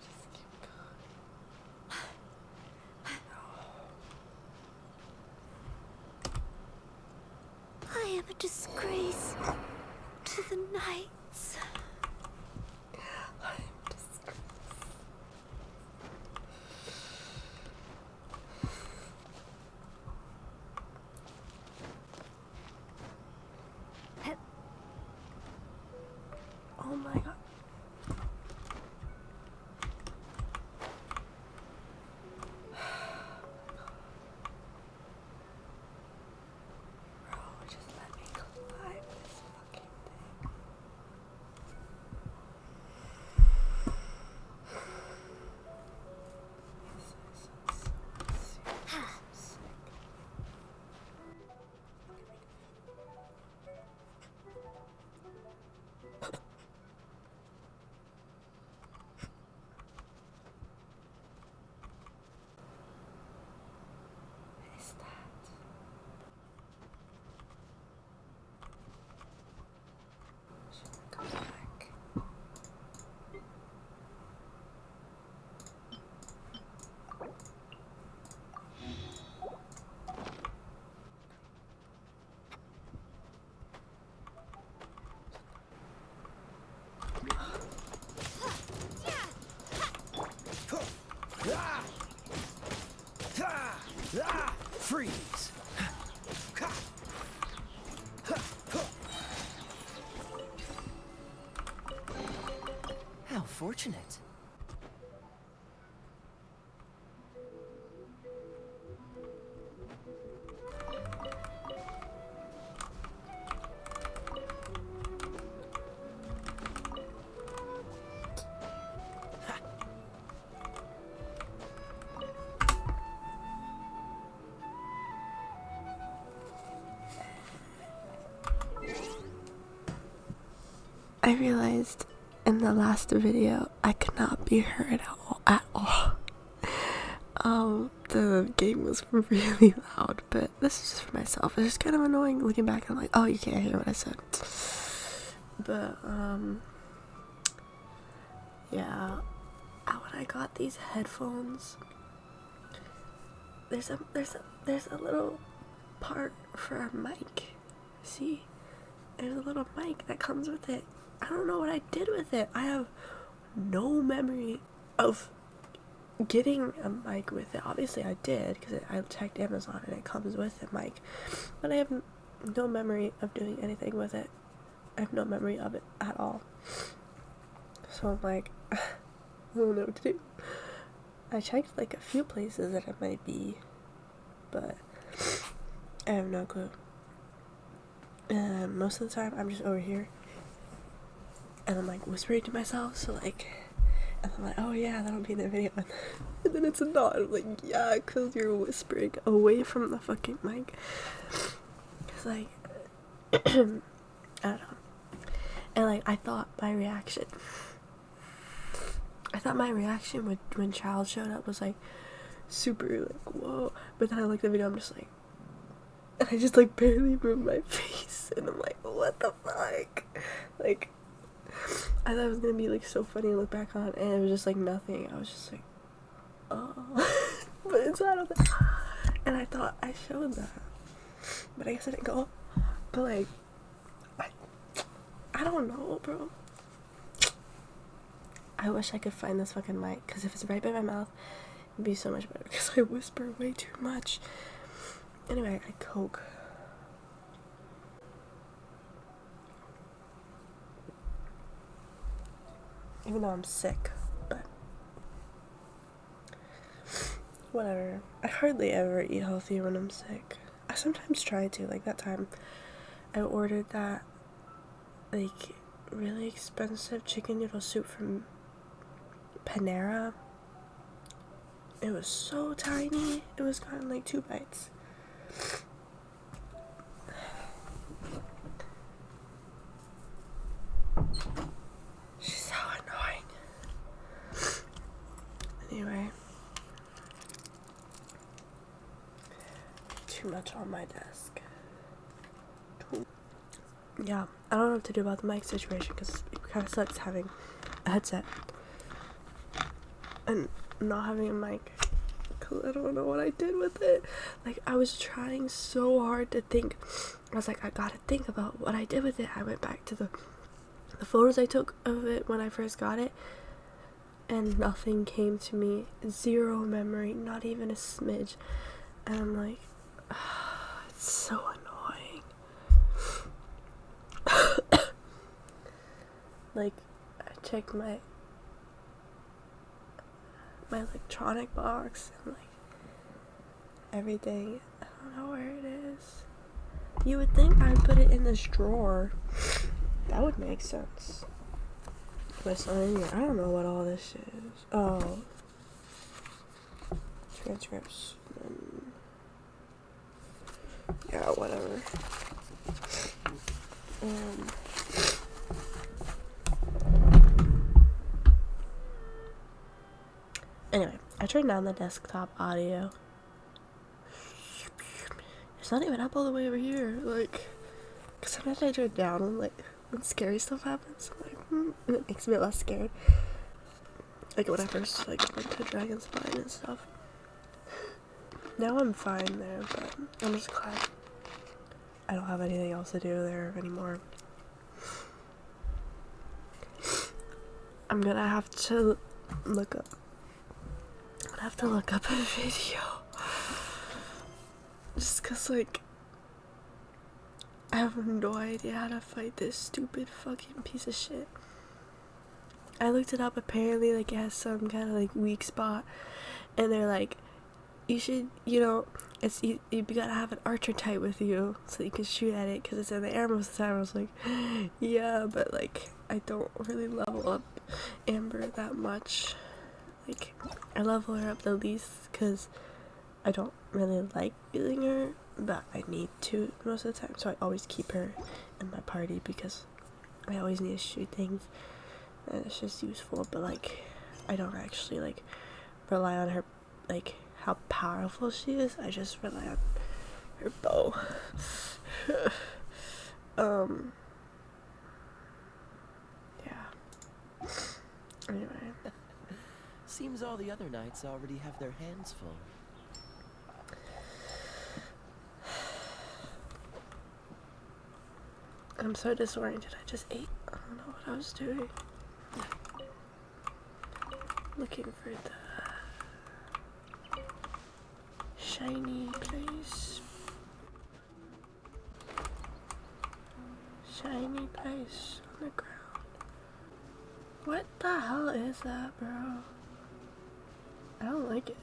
Just keep going. I am a disgrace to the knights. I'm disgraced. Oh my god. Bro, just let me climb this fucking thing. What is that? Should I go back? Freeze! How fortunate. I realized in the last video I could not be heard at all. The game was really loud, but this is just for myself. It's just kind of annoying looking back and I'm like, oh, you can't hear what I said. But yeah, when I got these headphones, there's a little part for a mic. See, there's a little mic that comes with it. I don't know what I did with it. I have no memory of getting a mic with it. Obviously I did, because I checked Amazon and it comes with a mic, but I have no memory of doing anything with it. I have no memory of it at all. So I'm like, I don't know what to do. I checked like a few places that it might be, but I have no clue. And most of the time I'm just over here and I'm like whispering to myself, so like, and I'm like, oh yeah, that'll be in the video. And then it's not. I'm like, yeah, because you're whispering away from the fucking mic. It's like, I don't know. And like, I thought my reaction when Child showed up was like super like, whoa. But then I looked at the video, I'm just like, and I just like barely moved my face. And I'm like, what the fuck? Like, I thought it was gonna be like so funny to look back on, and it was just like nothing. I was just like, oh. But inside I was like, and I thought I showed that, but I guess I didn't go. But like, I don't know, bro. I wish I could find this fucking mic, because if it's right by my mouth, it'd be so much better, because I whisper way too much. Anyway, I coke. Even though I'm sick, but whatever. I hardly ever eat healthy when I'm sick. I sometimes try to, like that time I ordered that like really expensive chicken noodle soup from Panera. It was so tiny. It was gotten like 2 bites. She's so annoying. Anyway. Too much on my desk. Yeah, I don't know what to do about the mic situation, because it kind of sucks having a headset and not having a mic, because I don't know what I did with it. Like, I was trying so hard to think. I was like, I gotta think about what I did with it. I went back to the photos I took of it when I first got it, and nothing came to me. Zero memory, not even a smidge. And I'm like, it's so annoying. Like, I checked my electronic box and like everything. I don't know where it is. You would think I'd put it in this drawer. That would make sense. But anyway, I don't know what all this is. Oh, transcripts. Yeah, whatever. Anyway, I turned down the desktop audio. It's not even up all the way over here. Like, cause sometimes I turn it down and like when scary stuff happens, I'm like, and it makes me less scared. Like when I first like went to Dragon's Spine and stuff. Now I'm fine there, but I'm just glad I don't have anything else to do there anymore. I'm gonna have to look up. A video. Just cause like I have no idea how to fight this stupid fucking piece of shit. I looked it up. Apparently, like, it has some kind of like weak spot, and they're like, you should, it's you gotta have an archer type with you so you can shoot at it because it's in the air most of the time. I was like, yeah, but like I don't really level up Amber that much. Like, I level her up the least because I don't really like using her, but I need to most of the time, so I always keep her in my party because I always need to shoot things, and it's just useful, but like I don't actually like rely on her, like how powerful she is. I just rely on her bow. Yeah. Anyway. Seems all the other knights already have their hands full. I'm so disoriented. I just ate. I don't know what I was doing. Looking for the shiny place. Shiny place on the ground. What the hell is that, bro? I don't like it.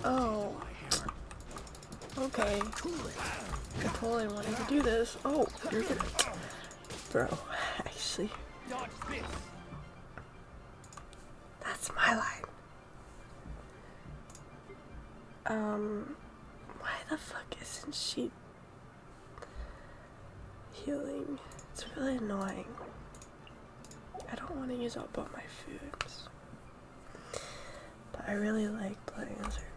Oh. Okay. I totally wanted to do this. Oh, you're gonna... Bro, actually... That's my line. Why the fuck isn't she healing? It's really annoying. I don't want to use up all my foods. But I really like playing as her.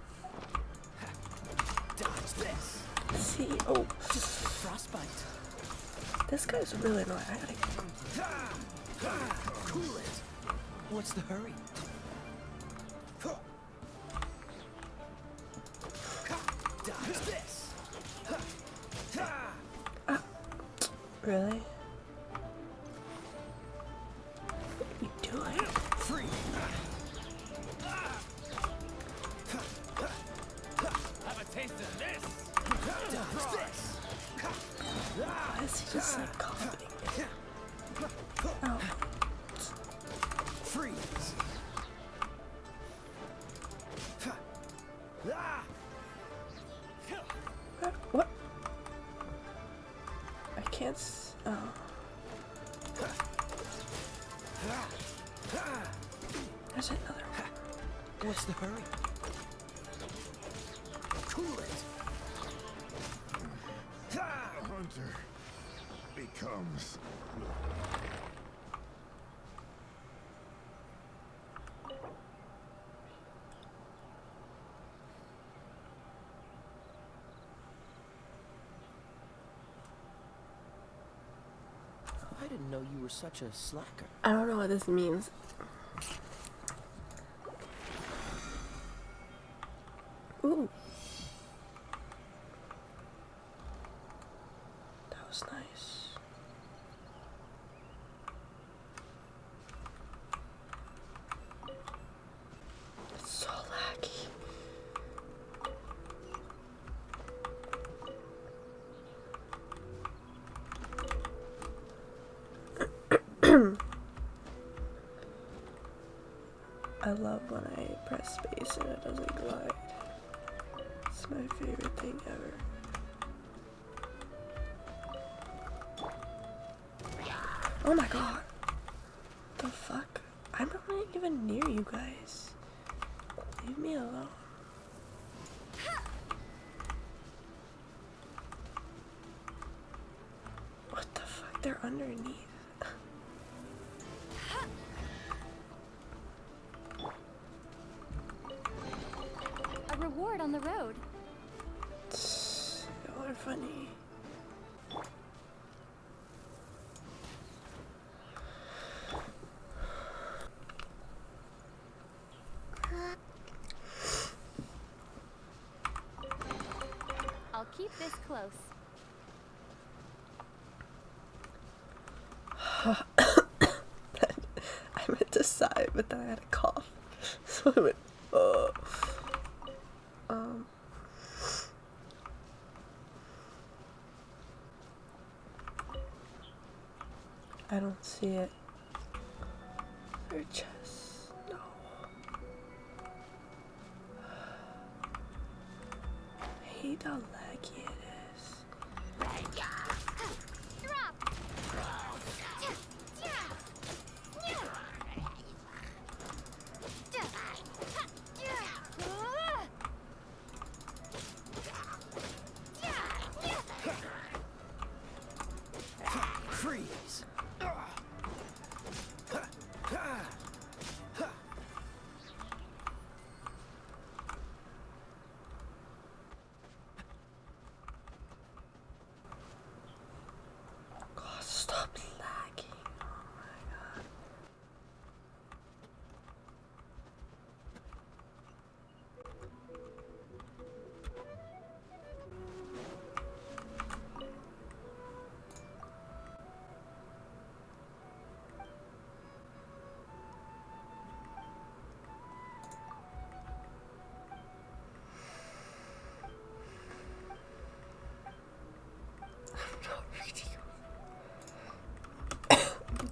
Dodge this. See, oh. Frostbite. This guy's really annoying. I gotta... Cool it. What's the hurry? Dodge this. Really? What are you doing? Free. Have a taste of this. Dodge this. Why is he just like copying it? Oh. Freeze. What? I can't oh. There's another one. What's the hurry? Cool it. Hunter becomes... I didn't know you were such a slacker. I don't know what this means. Ooh. That was nice. It's so laggy. I love when I press space and it doesn't glide. It's my favorite thing ever. Oh my god. The fuck? I'm not even near you guys. Leave me alone. What the fuck? They're underneath. A reward on the road. Y'all are funny. I'll keep this close. I meant to sigh, but then I had a cough. So I went, I don't see it. Her chest. No. I hate how laggy it is.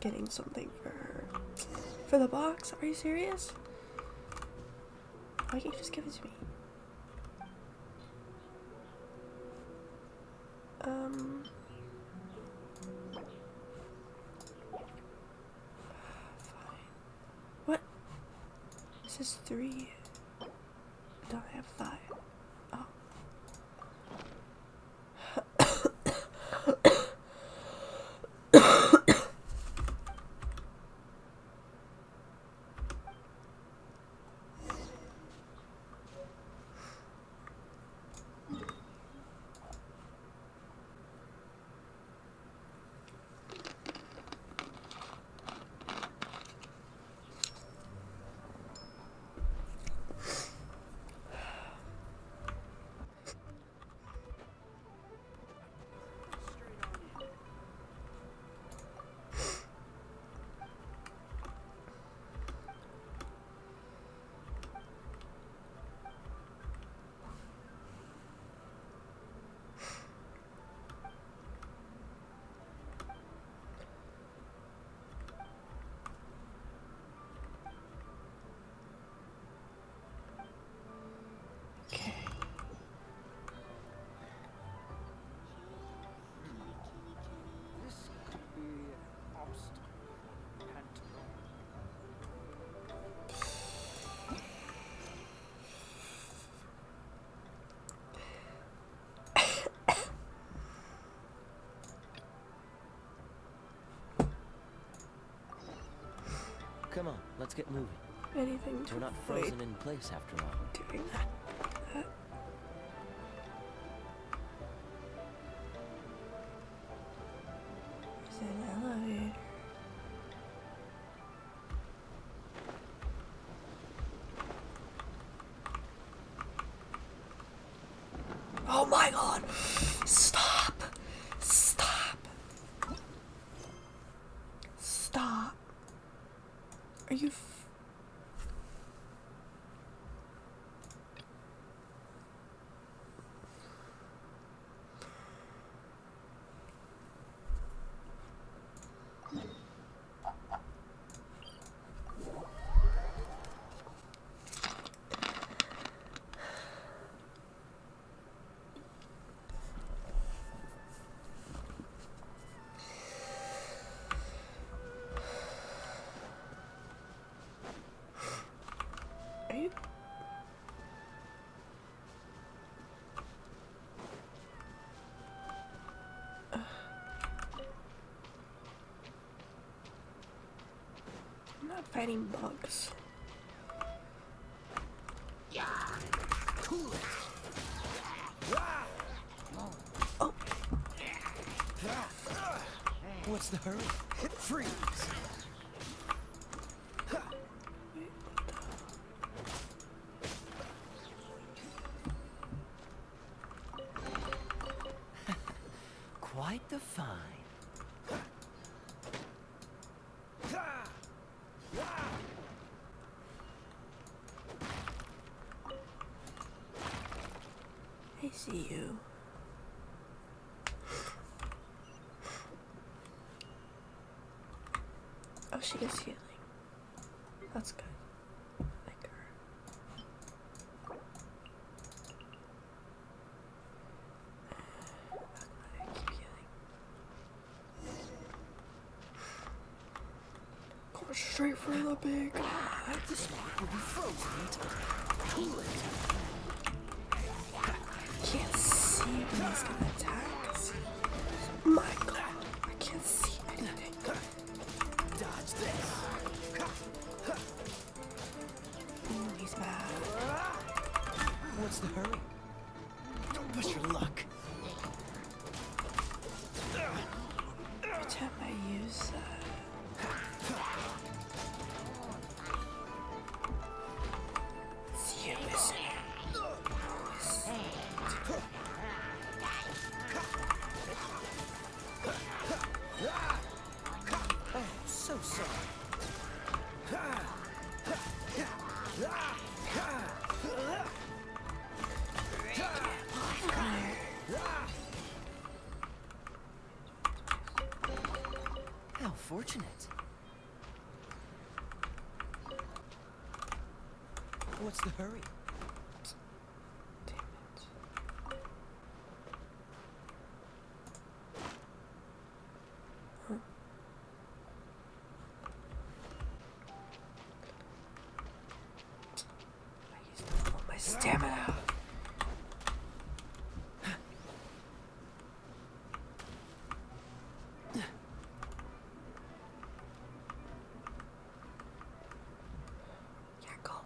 getting something for her. For the box? Are you serious? Why can't you just give it to me? Fine. What? This is 3. Don't I have 5? Oh. Come on, let's get moving. Anything to We're not avoid frozen in place after all. doing that. There's an elevator. Oh my god! Stop! Stop! Stop! Are you I'm not fighting bugs. Oh. What's the hurry? Freeze! Quite the find. I see you. Oh, she is healing. That's good. Like her. I keep healing. Going straight for the big. This one will be frozen in time. Cool it. Can't see when he's gonna attack. My god, I can't see anything. Dodge this. Ooh, he's mad. What's the hurry? Don't push your luck. Every time I use it's you, isn't it? Oh, so sorry. What's the hurry? Damn it. Huh. I used up all my stamina. Yeah, go away.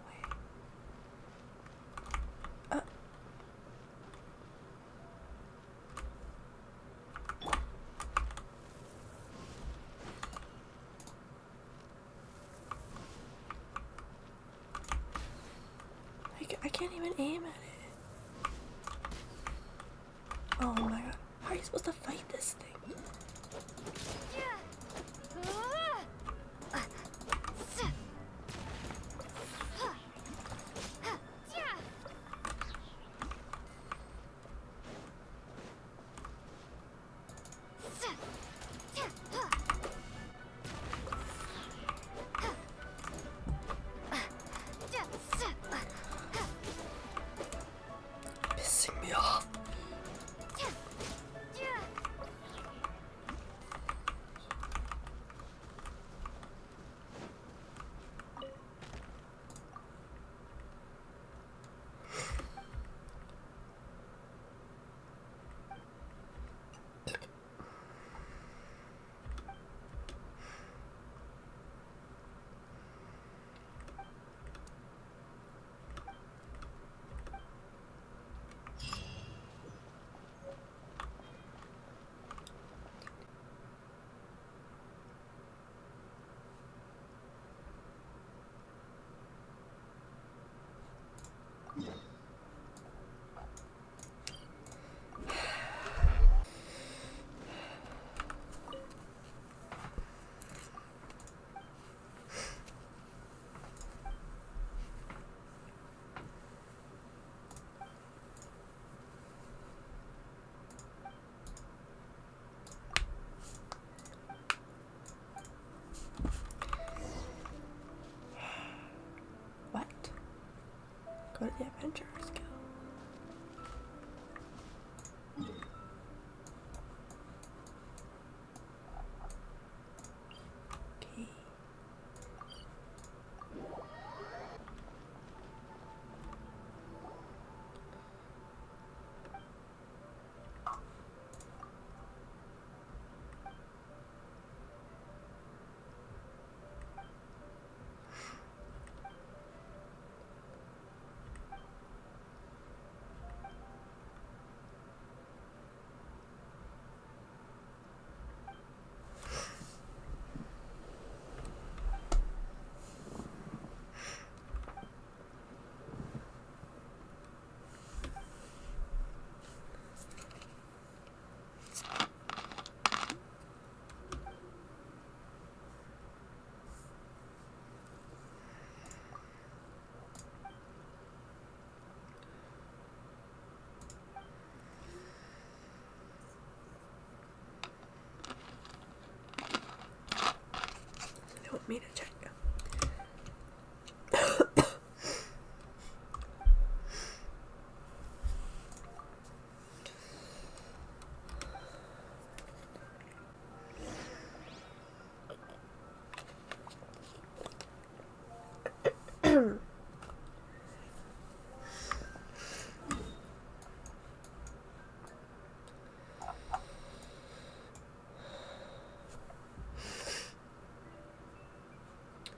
I can't even aim at it. Oh my god. How are you supposed to fight this thing? Pissing me off. What? Go to the Adventurers Guild. Okay. They want me to check.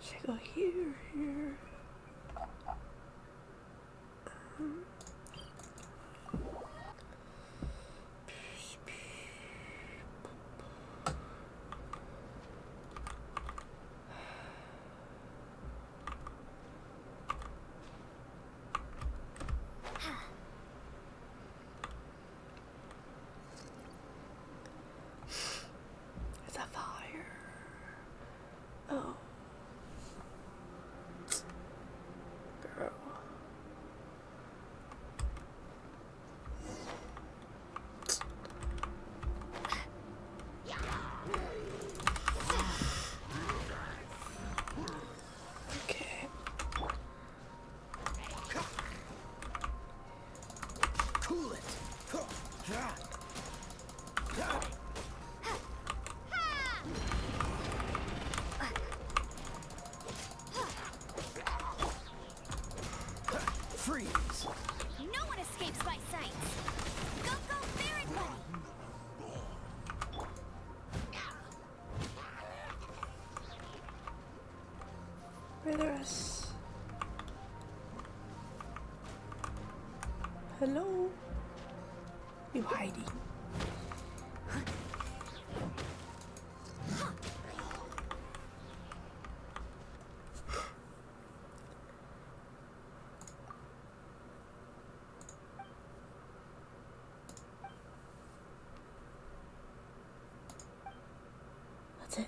Should I go here, here? It's a fire. Oh. Girl. Freeze! No one escapes my sight. Go, go, Baron Bunny! Where are the rest? Hello? You hiding? That's it.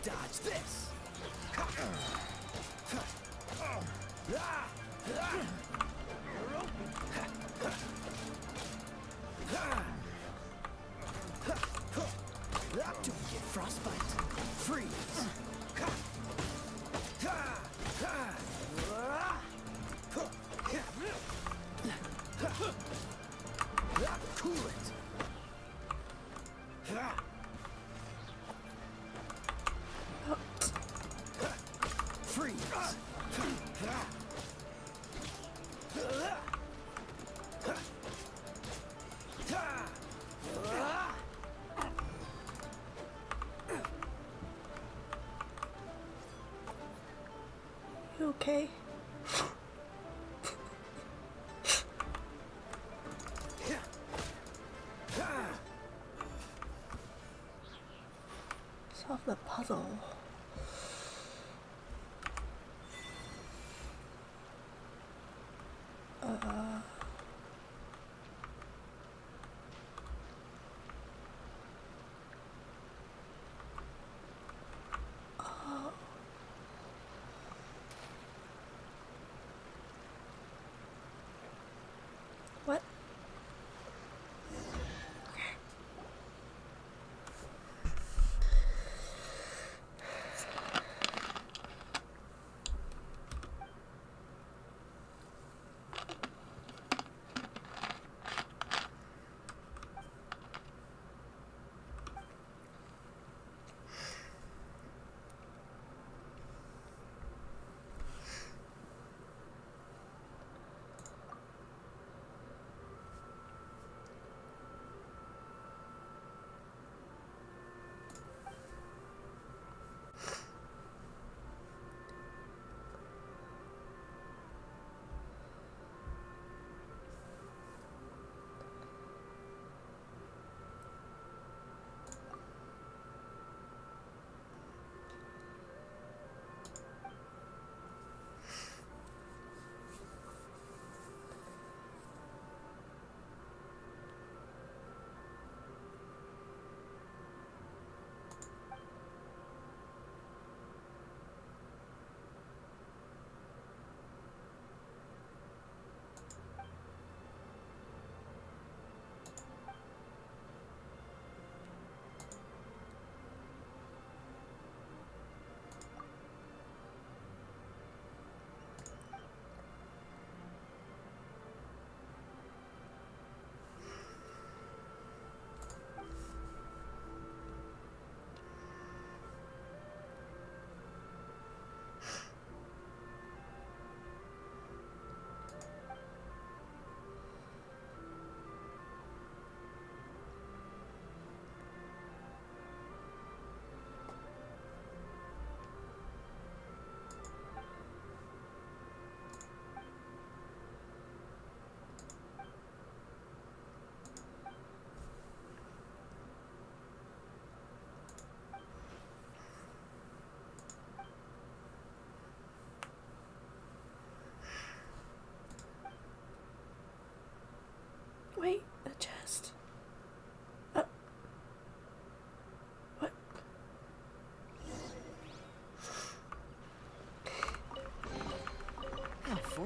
Dodge this! Don't get frostbite. Freeze! Cool it! Freeze! You okay? Solve the puzzle. What?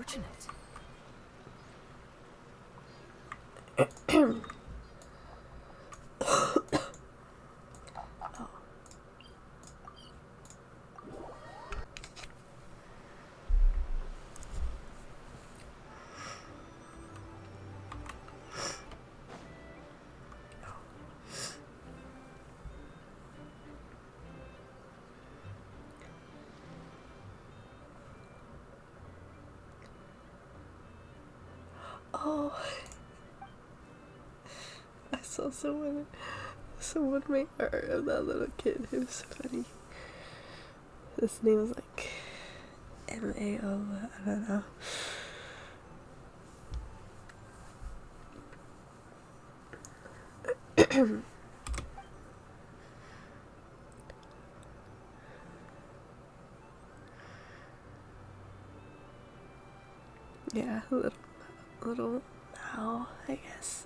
unfortunate. Oh, I saw someone make art of that little kid. It was so funny. His name was like M-A-O, I don't know. Yeah, little Mao, I guess.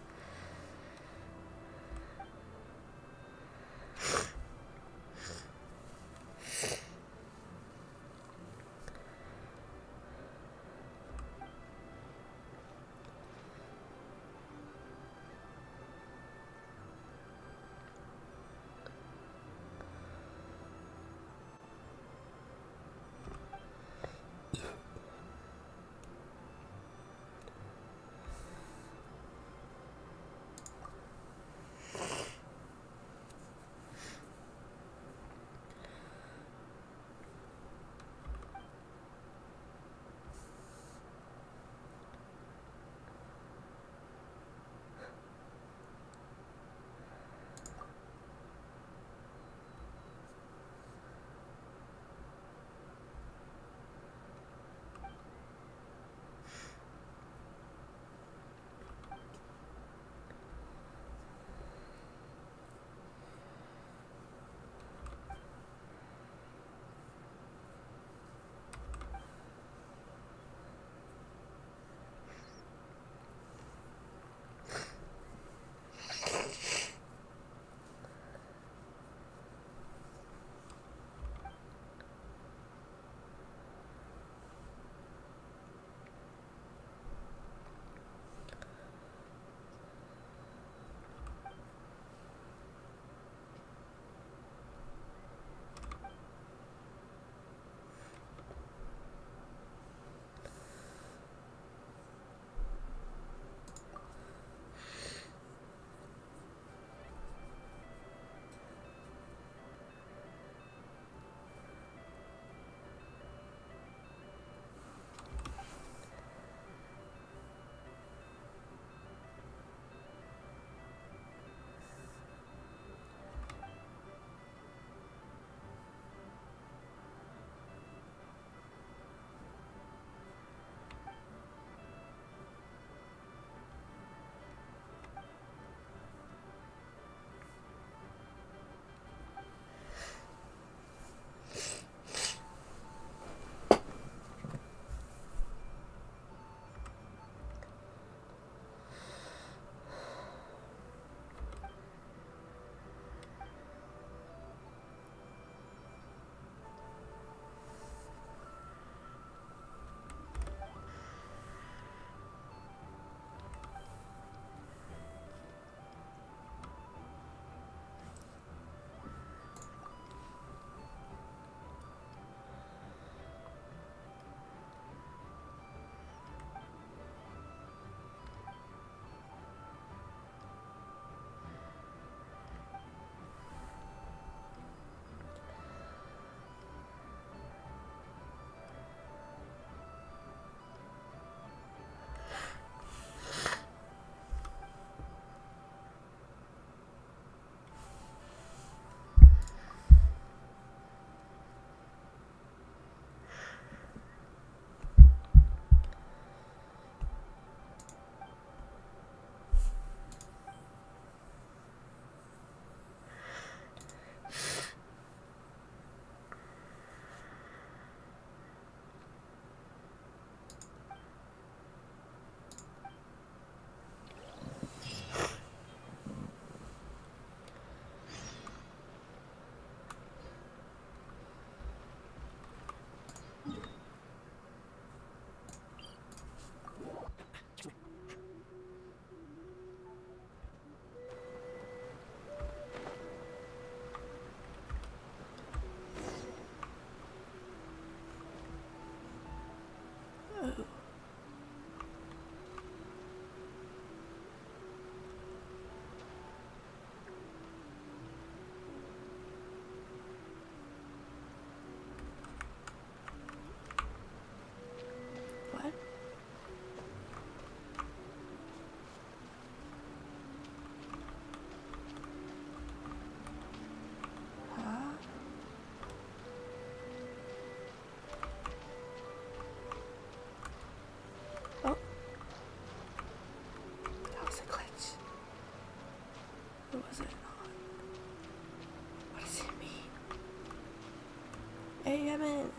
Okay, I'm in.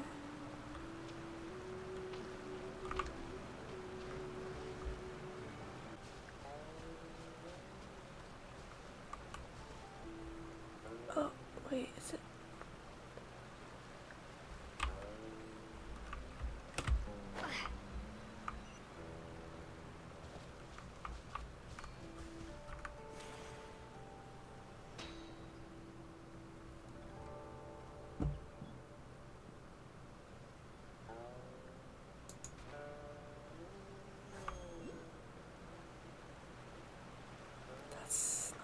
Oh, wait, is it? That's not.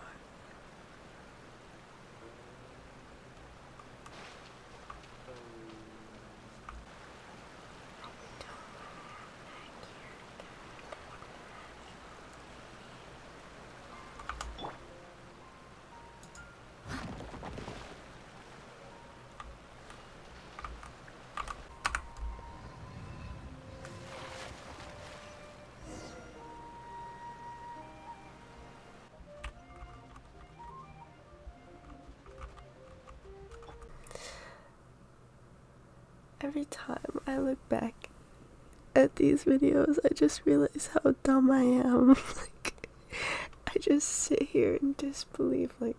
Every time I look back at these videos, I just realize how dumb I am. Like, I just sit here in disbelief, like,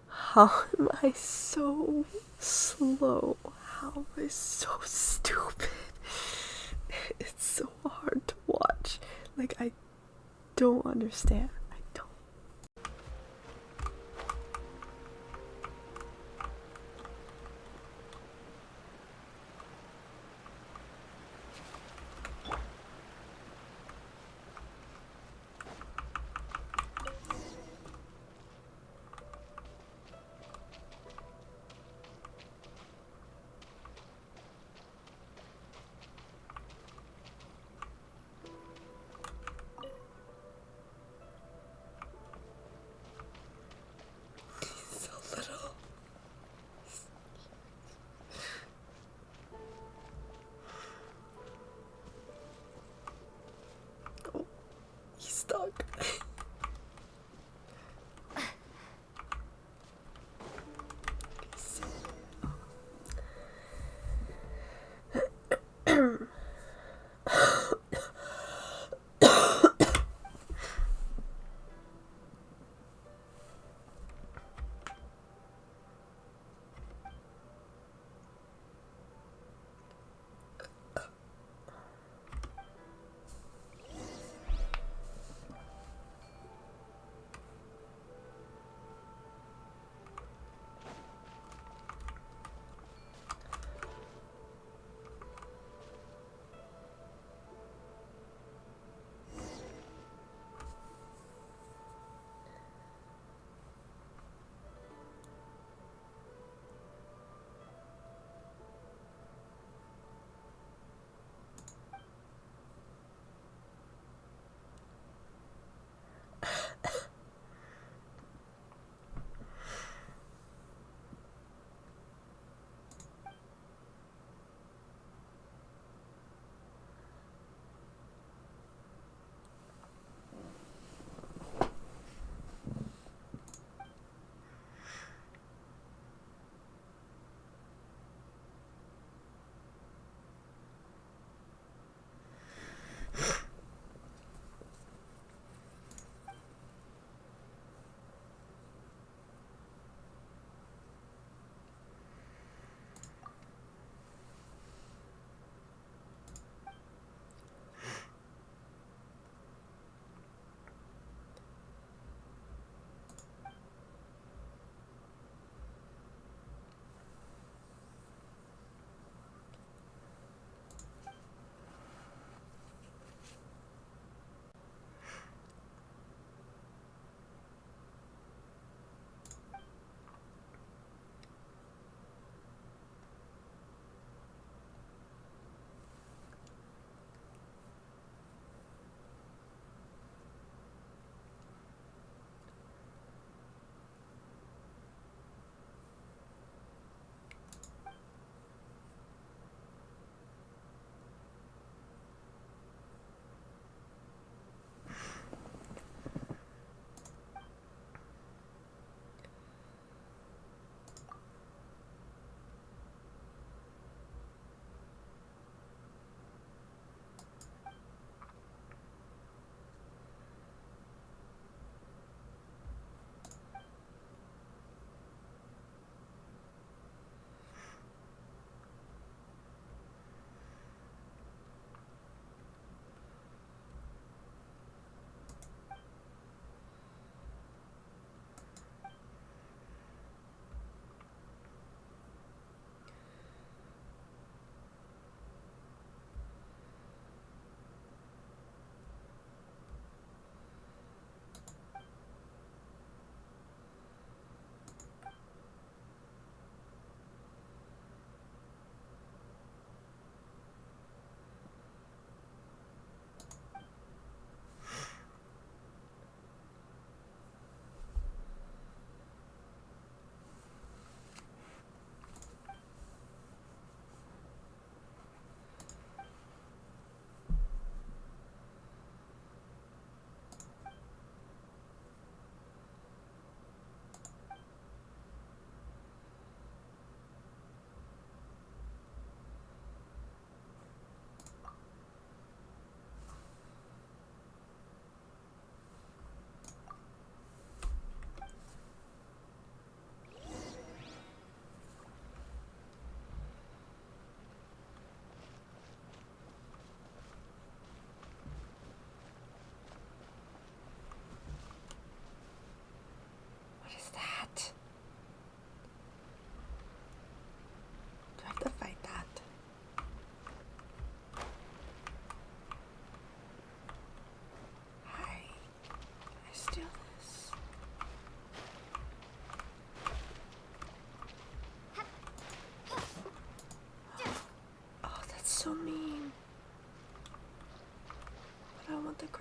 how am I so slow? How am I so stupid? It's so hard to watch. Like, I don't understand. I don't.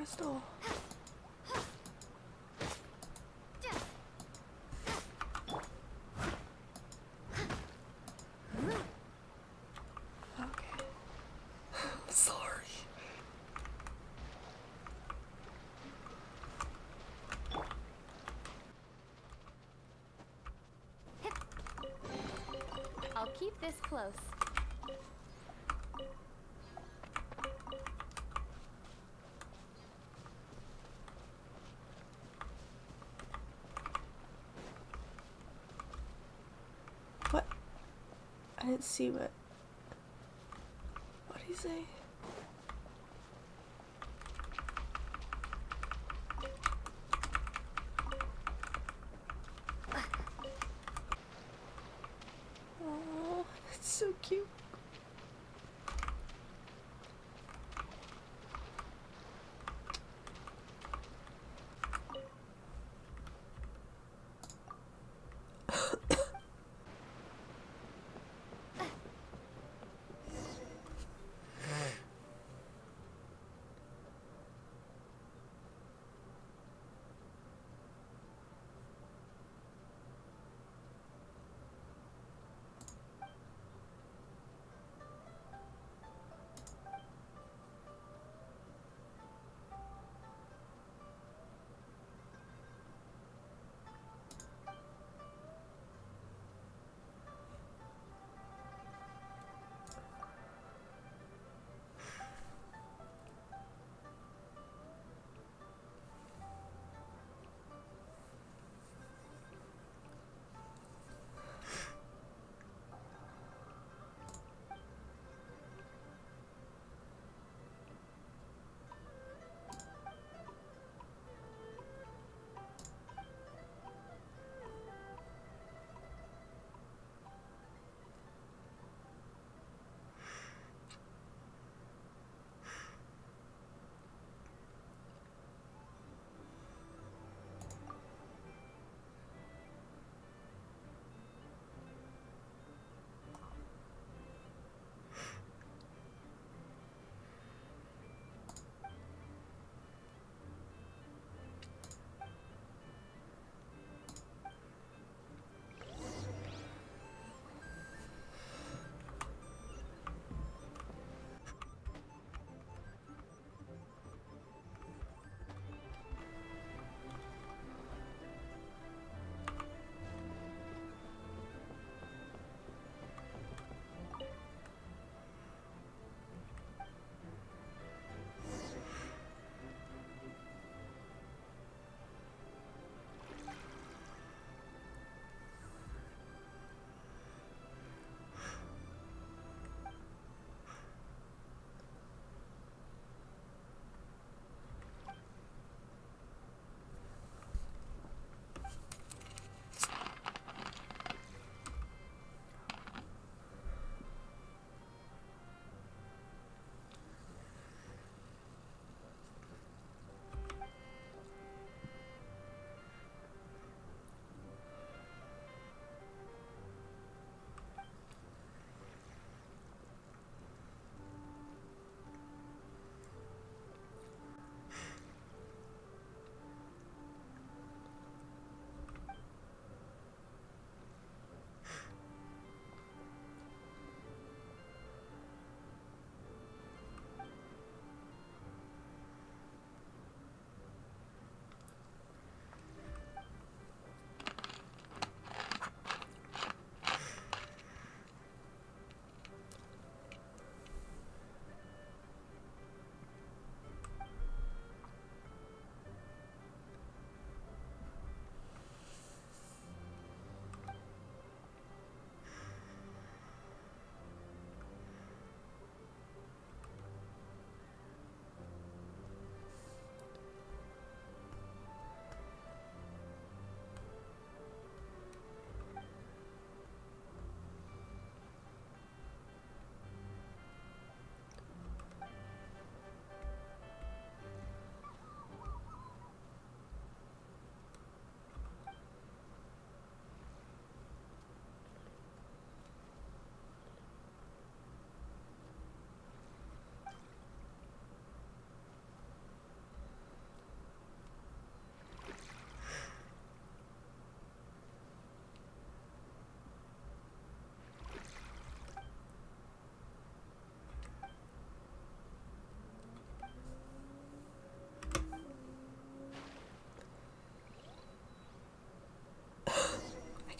crystal. Okay. I'm sorry. I'll keep this close. What? I didn't see what. What did he say? Oh, that's so cute.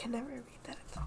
can never read that at all.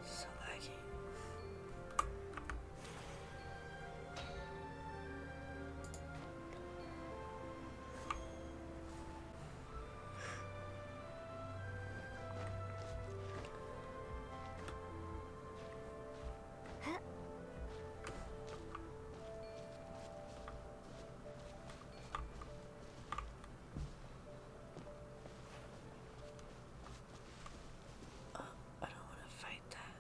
So laggy. I don't want to fight that.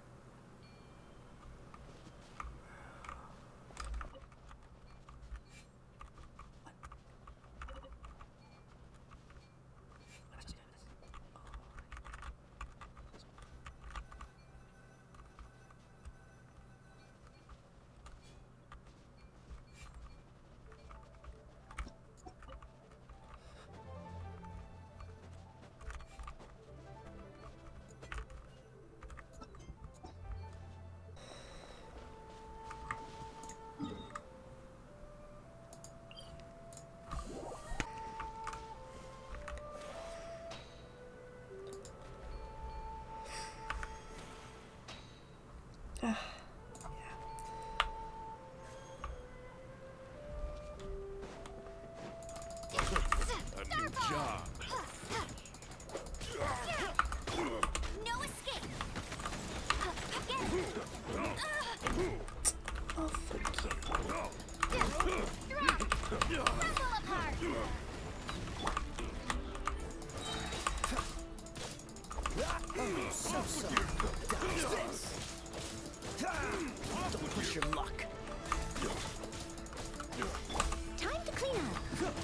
A new job. No escape. Oh, fuck you. Rumble apart. Don't push your luck. Time to clean up.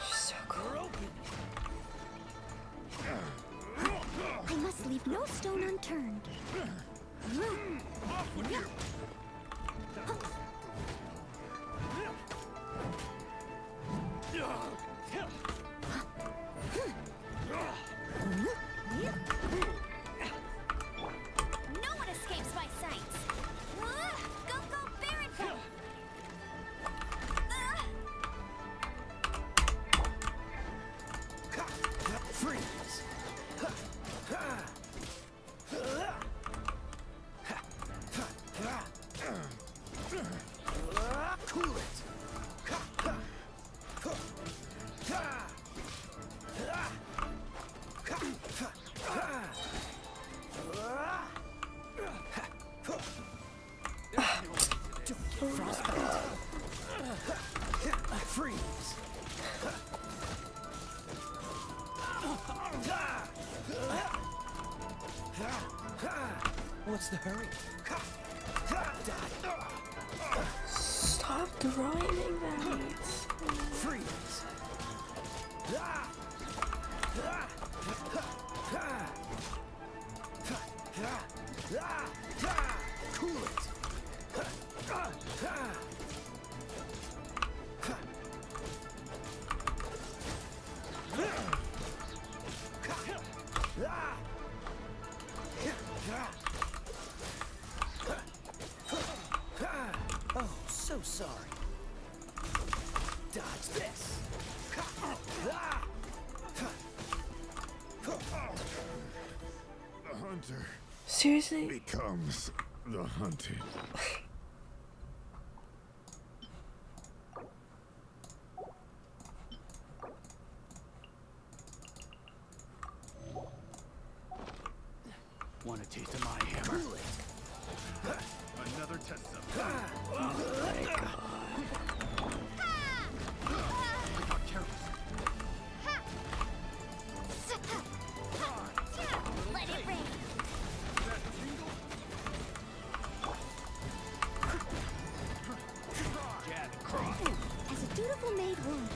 She's so cool. I must leave no stone unturned. No one escapes my sights. Go, go, Baron! Freeze! What's the hurry? Stop throwing that. Freeze! Cool it! Oh, so sorry. Dodge this. The hunter Seriously? becomes the hunted. Want a taste of my hammer? Another test zone. Oh my god. Let it rain. As a dutiful maid would.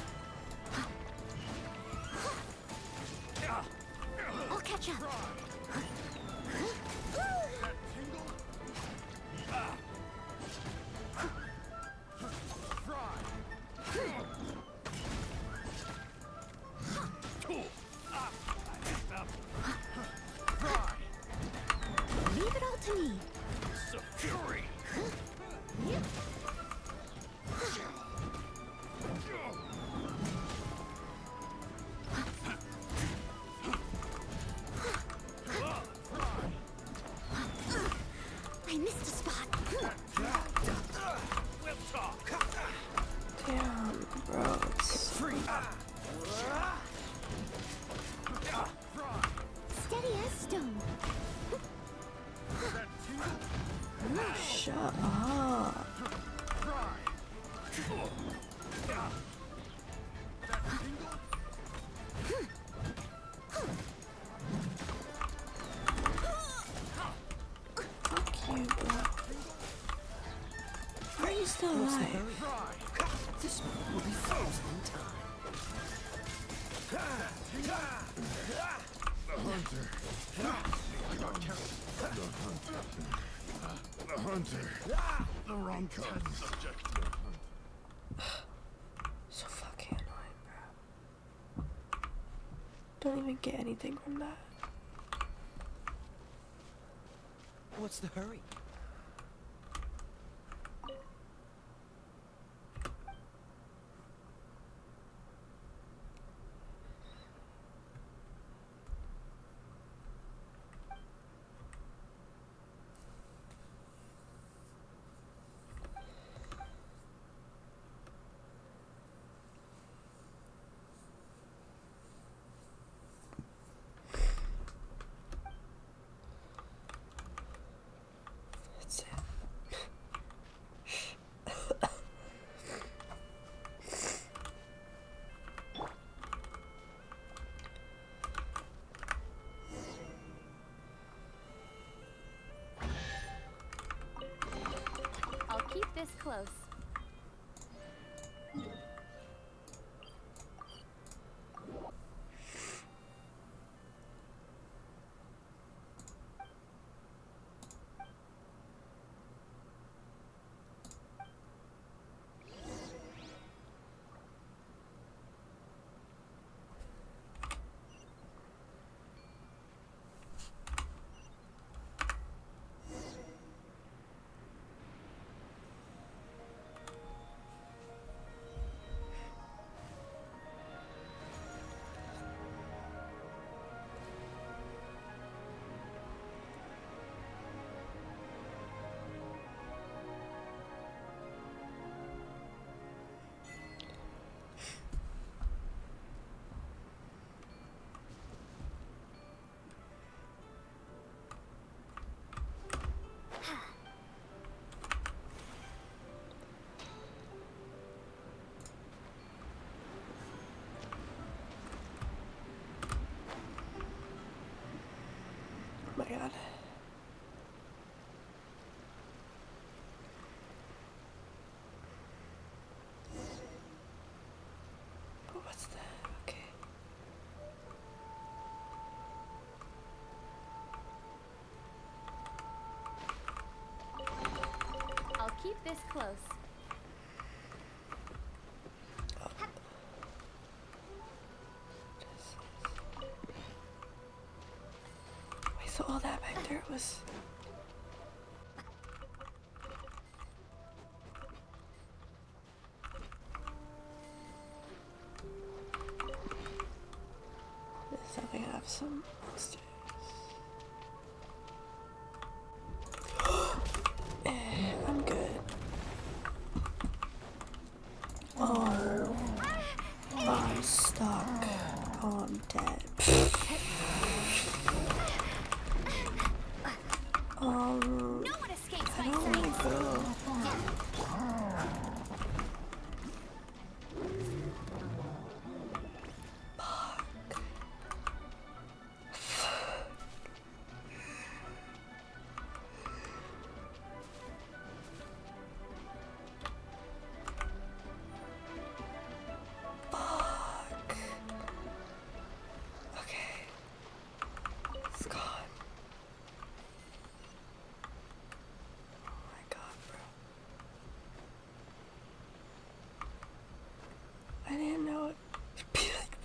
I'll catch up. Leave it all to me. Fury. I missed a spot. We'll talk. Damn, bro. Steady as stone. Shut up. Fuck you, bro. Why are you still alive? This will be frozen in time. The hunter. The hunter. The wrong kind. Subject to the hunt. So fucking annoying, bro. Don't even get anything from that. What's the hurry? That's it. I'll keep this close. Oh my god. this close. Wait, so all that back there was... So they have some monsters. I'm good. Oh, I'm stuck. Oh, I'm dead. No one escapes I my don't want sight. to go. I didn't know it'd be like that.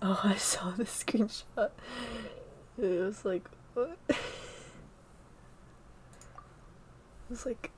Oh, I saw the screenshot. It was like, what? It was like